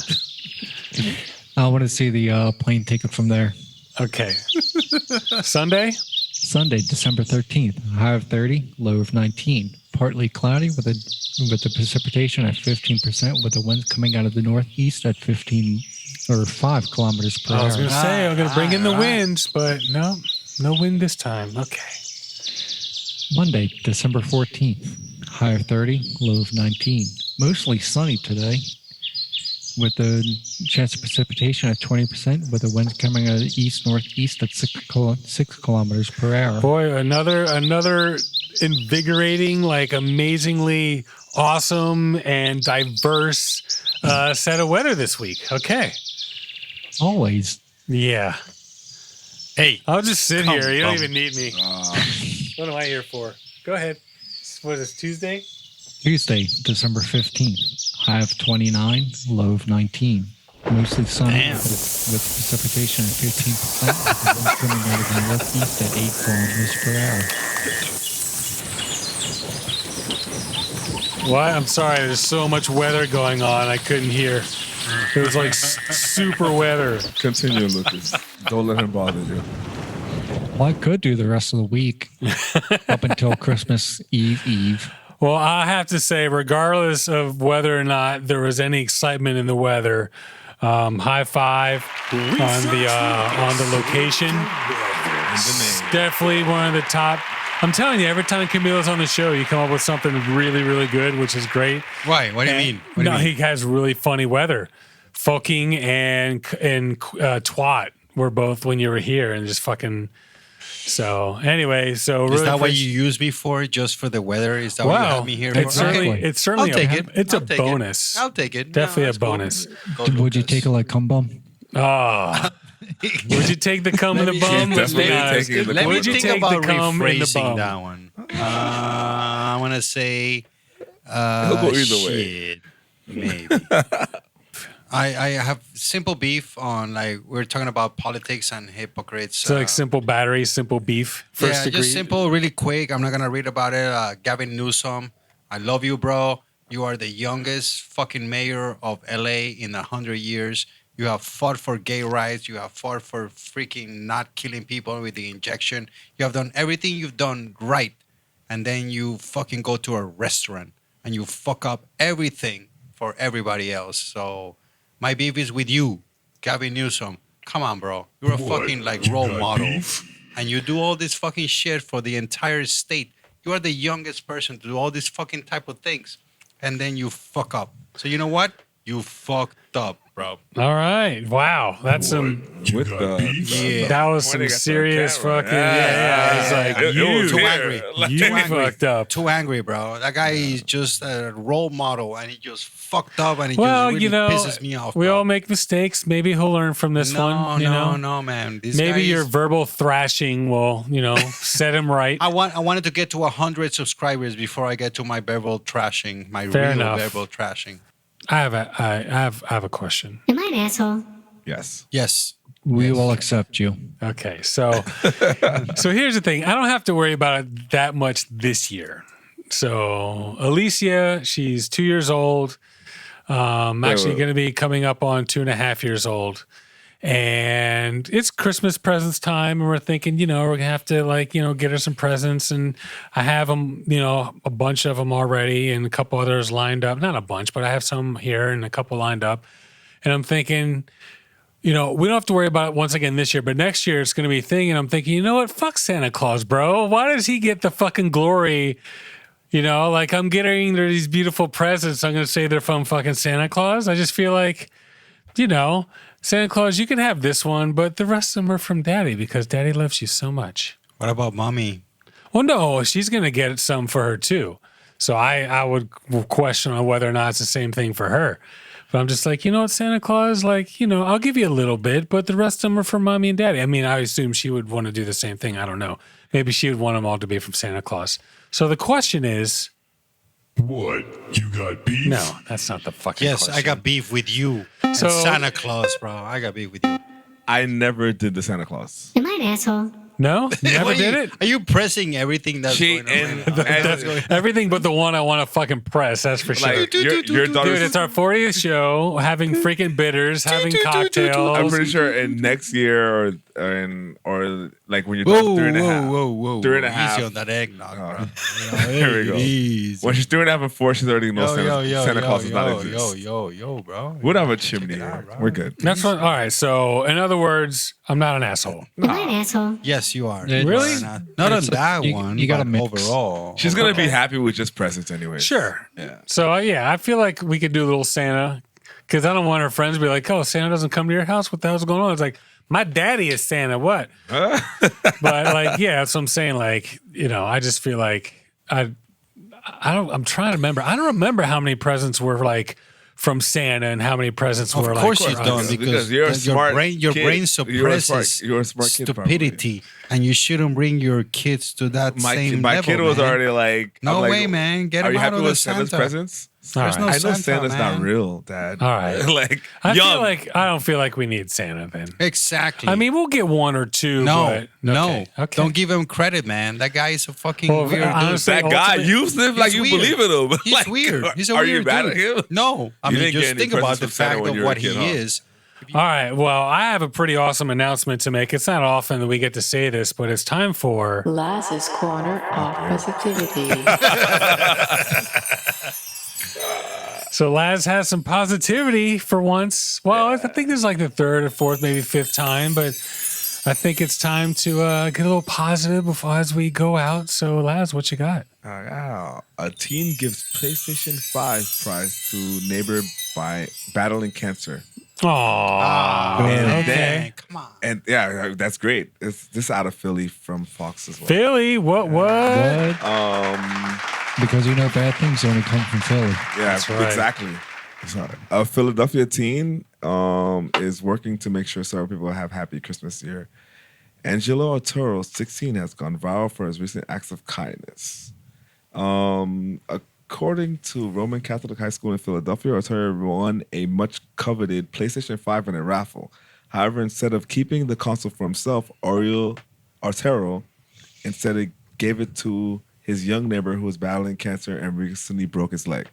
I want to see the plane ticket from there. Okay. Sunday? Sunday, December 13th. High of 30, low of 19. Partly cloudy with the precipitation at 15% with the winds coming out of the northeast at 5 kilometers per hour. I was going to say, I'm going to bring in the winds, but no wind this time. Okay. Monday, December 14th. High of 30, low of 19. Mostly sunny today with the chance of precipitation at 20% with the winds coming out of the east-northeast at 6 kilometers per hour. Boy, another invigorating, like amazingly awesome and diverse set of weather this week. Okay. Always. Yeah. Hey. I'll just sit here. You don't even need me. What am I here for? Go ahead. What is this, Tuesday? Tuesday, December 15th. High of 29, low of 19. Mostly sunny with precipitation at 15%. With the winds coming out of the northeast at 8 kilometers per hour. What? I'm sorry. There's so much weather going on. I couldn't hear. It was like super weather. Continue, Lucas. Don't let him bother you. Well, I could do the rest of the week up until Christmas Eve. Well, I have to say, regardless of whether or not there was any excitement in the weather, high five on the location. It's definitely one of the top. I'm telling you, every time Camilo's on the show, you come up with something really, really good, which is great. Why? What do you mean? He has really funny weather. Fucking and twat were both when you were here, and just fucking. So anyway, is that what you used me for? Just for the weather? Is that what you have me here for? It's certainly I'll take it. It's a bonus. I'll take it. Definitely a bonus. Would you take it like cum bum? Oh. Would you take the cum in the bum? Let me think about rephrasing that one. I want to say, He'll go either way. Maybe. I have simple beef on like we're talking about politics and hypocrites. So like simple battery, simple beef, first degree. Just simple, really quick. I'm not gonna read about it. Gavin Newsom, I love you, bro. You are the youngest fucking mayor of LA in 100 years. You have fought for gay rights. You have fought for freaking not killing people with the injection. You have done everything you've done right. And then you fucking go to a restaurant and you fuck up everything for everybody else. So my beef is with you, Gavin Newsom. Come on, bro. You're a fucking like role model. And you do all this fucking shit for the entire state. You are the youngest person to do all these fucking type of things. And then you fuck up. So you know what? You fucked up, bro. All right. Wow. That's some. With the That was some pointing at the serious camera. fucking. Yeah. It's like It you. was Too here. angry. You Too angry. fucked up. Too angry, bro. That guy is just a role model, and he just fucked up, and it Well, just really you know, pisses me off. we bro. all make mistakes. Maybe he'll learn from this one. You know, no, man. This maybe guy your is- verbal thrashing will, set him right. I wanted to get to 100 subscribers before I get to my verbal trashing, my Fair real enough. verbal trashing. I have a question. Am I an asshole? Yes. Yes. We will accept you. Okay, so here's the thing. I don't have to worry about it that much this year. So Alicia, she's 2 years old. Actually going to be coming up on 2.5 years old. And it's Christmas presents time, and we're thinking, we're gonna have to get her some presents, and I have them, a bunch of them already, and a couple others lined up. Not a bunch, but I have some here and a couple lined up. And I'm thinking, we don't have to worry about it once again this year, but next year it's gonna be a thing. And I'm thinking, you know what? Fuck Santa Claus, bro. Why does he get the fucking glory? I'm getting her these beautiful presents. I'm gonna say they're from fucking Santa Claus. I just feel like, Santa Claus, you can have this one, but the rest of them are from Daddy because Daddy loves you so much. What about mommy? Well, no, she's going to get some for her too. So I would question on whether or not it's the same thing for her. But I'm just like, what, Santa Claus, I'll give you a little bit, but the rest of them are for Mommy and Daddy. I mean, I assume she would want to do the same thing. I don't know. Maybe she would want them all to be from Santa Claus. So the question is, What? You got beef? no, that's not the fucking Yes, question. I got beef with you. So- And Santa Claus, bro. I got beef with you. I never did the Santa Claus. Am I an asshole? No? Never What did are you, it? Are you pressing everything that's She- going on? and- right now? and- Everything but the one I want to fucking press, that's for sure. Like your daughter's. Dude, it's our 40th show, having freaking bitters, having I'm cocktails. pretty sure in next year or like when you're Whoa, 3.5. whoa. 3.5. Easy on that eggnog, bro. Here we go. Easy. When she's 3.5 and 4, she's already knows Santa Claus does not exist. Yo, bro. We don't have a chimney here. We're good. That's what. All right. So, in other words, I'm not an asshole. Am I an asshole? Yes, you are. It's- Really? Not on It's- that you- one. you gotta but mix. overall. She's gonna be happy with just presents anyway. Sure. Yeah. So, yeah, I feel like we could do a little Santa because I don't want her friends to be like, "Oh, Santa doesn't come to your house. What the hell's going on?" It's like, my daddy is Santa. What? But that's what I'm saying. I just feel like I'm trying to remember. I don't remember how many presents were from Santa and how many presents Of were course like. you for don't, us. because you're a your smart brain, your kid. brain You're a suppresses you're a smart kid, probably. stupidity, and you shouldn't bring your kids to that My same my level. kid was man. already like, No I'm like, way, man. Get Are him you out happy of the with Santa's Santa. presents? All There's right. no I know Santa, Santa's not man. real, Dad. All right. Like I young. feel like I don't feel like we need Santa then. Exactly. I mean, we'll get one or two. no, but, okay. Don't give him credit, man. That guy is a fucking Well, weird dude. honestly, that guy, ultimate- you live like He's you weird. believe in him. He's Like, weird. He's a are weird you mad dude. at him? No, I You mean didn't get just any think about presents the from Santa fact when of you were a what he kid, huh? is. All right. Well, I have a pretty awesome announcement to make. It's not often that we get to say this, but it's time for. Laz's Corner of Positivity. So Laz has some positivity for once. Well, I think this is like the third or fourth, maybe fifth time, but I think it's time to get a little positive before as we go out. So Laz, what you got? A teen gives PlayStation 5 prize to neighbor by battling cancer. Aww. And okay. then, Come on. and yeah, that's great. It's this out of Philly from Fox as well. Philly, what? But Um, because bad things only come from Philly. yeah, That's right. exactly. So, a Philadelphia teen is working to make sure several people have happy Christmas year. Angelo Arturo, 16, has gone viral for his recent acts of kindness. According to Roman Catholic High School in Philadelphia, Arturo won a much coveted PlayStation 5 in a raffle. However, instead of keeping the console for himself, Arturo instead gave it to his young neighbor who was battling cancer and recently broke his leg.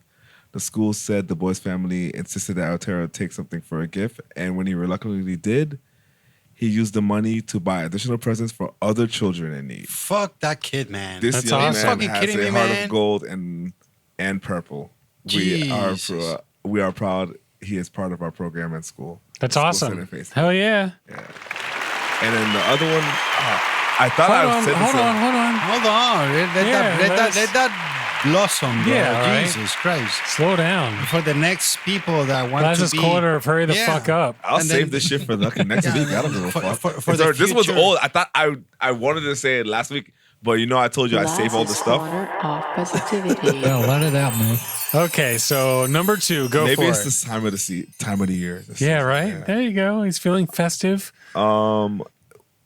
The school said the boy's family insisted that Arturo take something for a gift, and when he reluctantly did, he used the money to buy additional presents for other children in need. Fuck that kid, man. This That's young awesome. man has a heart of gold and purple. Jesus. We are proud he is part of our program at school. That's School awesome. Center Facebook. Hell yeah. And then the other one, I thought I said this. Hold on. Hold on. Let that blossom, bro. Yeah, right. Jesus Christ. Slow down. For the next people that want That's to this be... quarter of hurry the fuck up. I'll And save then- this shit for the next week. I don't give a fuck. For the This was future. old. I thought I wanted to say it last week, but you know I told you I save all the Laz's stuff. Corner of Positivity. Yeah, let it out, man. Okay, so number 2, go Maybe for it's it. this time of the year. Yeah, right? There you go. He's feeling festive.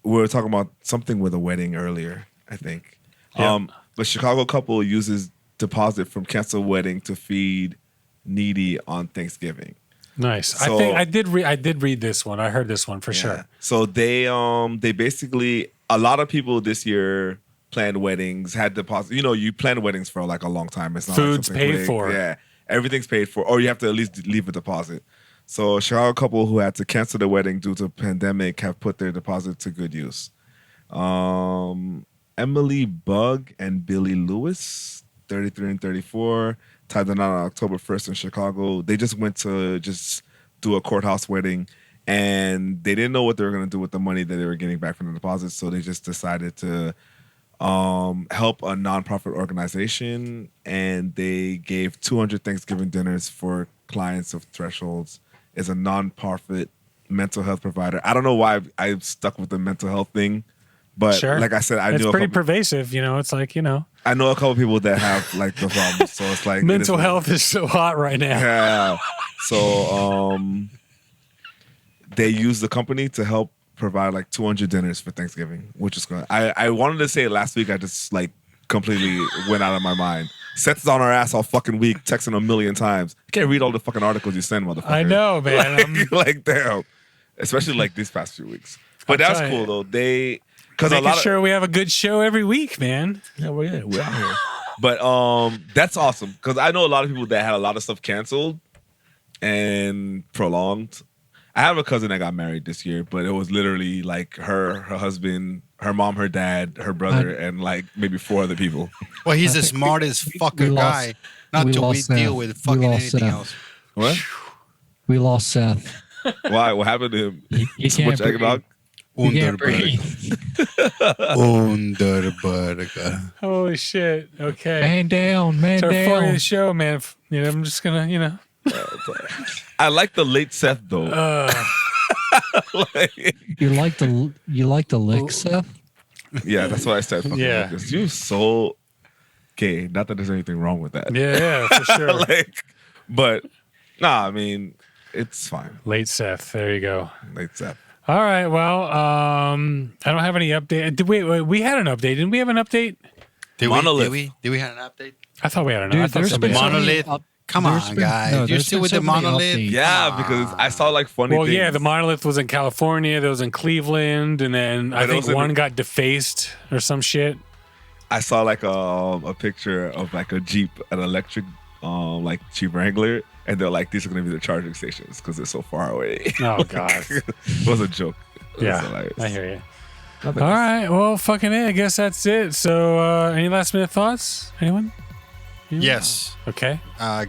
We were talking about something with a wedding earlier, I think. Yeah. The Chicago couple uses deposit from canceled wedding to feed needy on Thanksgiving. Nice. I So- think I did read this one. I heard this one for sure. So they basically, a lot of people this year planned weddings, had deposit. You know, you plan weddings for like a long time. It's not like Food's something paid quick. for. Yeah, everything's paid for, or you have to at least leave a deposit. So a Chicago couple who had to cancel their wedding due to a pandemic have put their deposit to good use. Emily Bug and Billy Lewis, 33 and 34, tied the knot on October 1st in Chicago. They just went to do a courthouse wedding, and they didn't know what they were going to do with the money that they were getting back from the deposits, so they just decided to help a nonprofit organization, and they gave 200 Thanksgiving dinners for clients of Thresholds. It's a nonprofit mental health provider. I don't know why I stuck with the mental health thing, but Sure. like I said, It's knew pretty pervasive, you know. It's like, you know, I know a couple people that have like the problem, so it's like mental it is- health is so hot right now. Yeah. So they use the company to help provide like 200 dinners for Thanksgiving, which is good. I wanted to say it last week. I just like completely went out of my mind. Seth's on our ass all fucking week, texting a million times. I can't read all the fucking articles you send, motherfucker. I know, man. Like damn. Especially like these past few weeks. But I'll that's tell cool you. though. Because a Making lot of sure we have a good show every week, man. yeah, we're out here. But that's awesome because I know a lot of people that had a lot of stuff canceled and prolonged. I have a cousin that got married this year, but it was literally like her husband, her mom, her dad, her brother, and like maybe 4 other people. Well, he's the smartest fucking guy. Not we to lost deal Seth. with We fucking lost anything Seth. else. What? We lost Seth. Why? What happened to him? He Too much can't eggnog? breathe. He can't Underberg. breathe. Underberg. Holy shit. Okay. Man down, man It's our 40th down. show, man. You know, I'm just gonna, you know. I like the late Seth though. Like, You like the lick, Seth? yeah, that's what I said. Fucking Yeah. Lucas. You're so gay. Not that there's anything wrong with that. Yeah, for sure. Like, but nah, I mean, it's fine. Late Seth. There you go. Late Seth. All right. Well, I don't have any update. Wait, we had an update. Didn't we have an update? Did Monolith. we have an update? I thought we had an Dude, I thought there's somebody been had- so many Monolith. Come on, there's been- guys. no, You're there's still been with so the many monolith? updates. Yeah, because I saw like funny Well, things. yeah, the monolith was in California. There was in Cleveland, and then I But it think was in- one got defaced or some shit. I saw like a picture of like a Jeep, an electric like Jeep Wrangler, and they're like, these are gonna be the charging stations because they're so far away. Oh God. It was a joke. It was Yeah, hilarious. I hear you. Nothing All else. right. Well, fucking I guess that's it. So, any last minute thoughts? Anyone? Yes. Okay.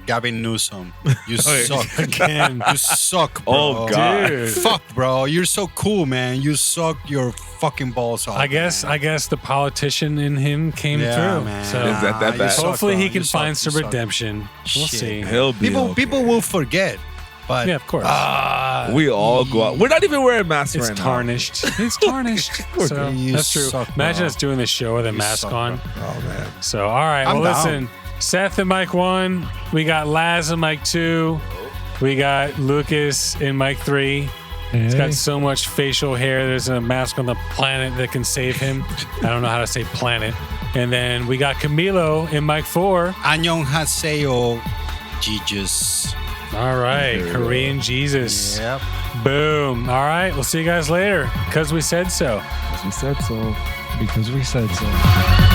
Gavin Newsom. You suck. Again. You suck, bro. Oh God. Dude. Fuck, bro. You're so cool, man. You suck your fucking balls off. I guess the politician in him came Yeah, through. man. So Is that You bad? suck, hopefully bro. he can You suck. find some You suck. redemption. We'll Shit. see. He'll be People okay. will forget, but Yeah, of course. We all go out. We're not even wearing masks It's right tarnished. It's tarnished. So You that's true. suck, Imagine bro. us doing this show with a mask suck, on. bro. now. Oh man. So all right. I'm well, down. listen. Seth and Mike 1. We got Laz and Mike 2. We got Lucas in Mike 3. He's got so much facial hair. There's a mask on the planet that can save him. I don't know how to say planet. And then we got Camilo in mic 4. Annyeonghaseyo, Jesus. All right, Korean Jesus. Yep. Boom. All right, we'll see you guys later. Because we said so. As we said so. Because we said so.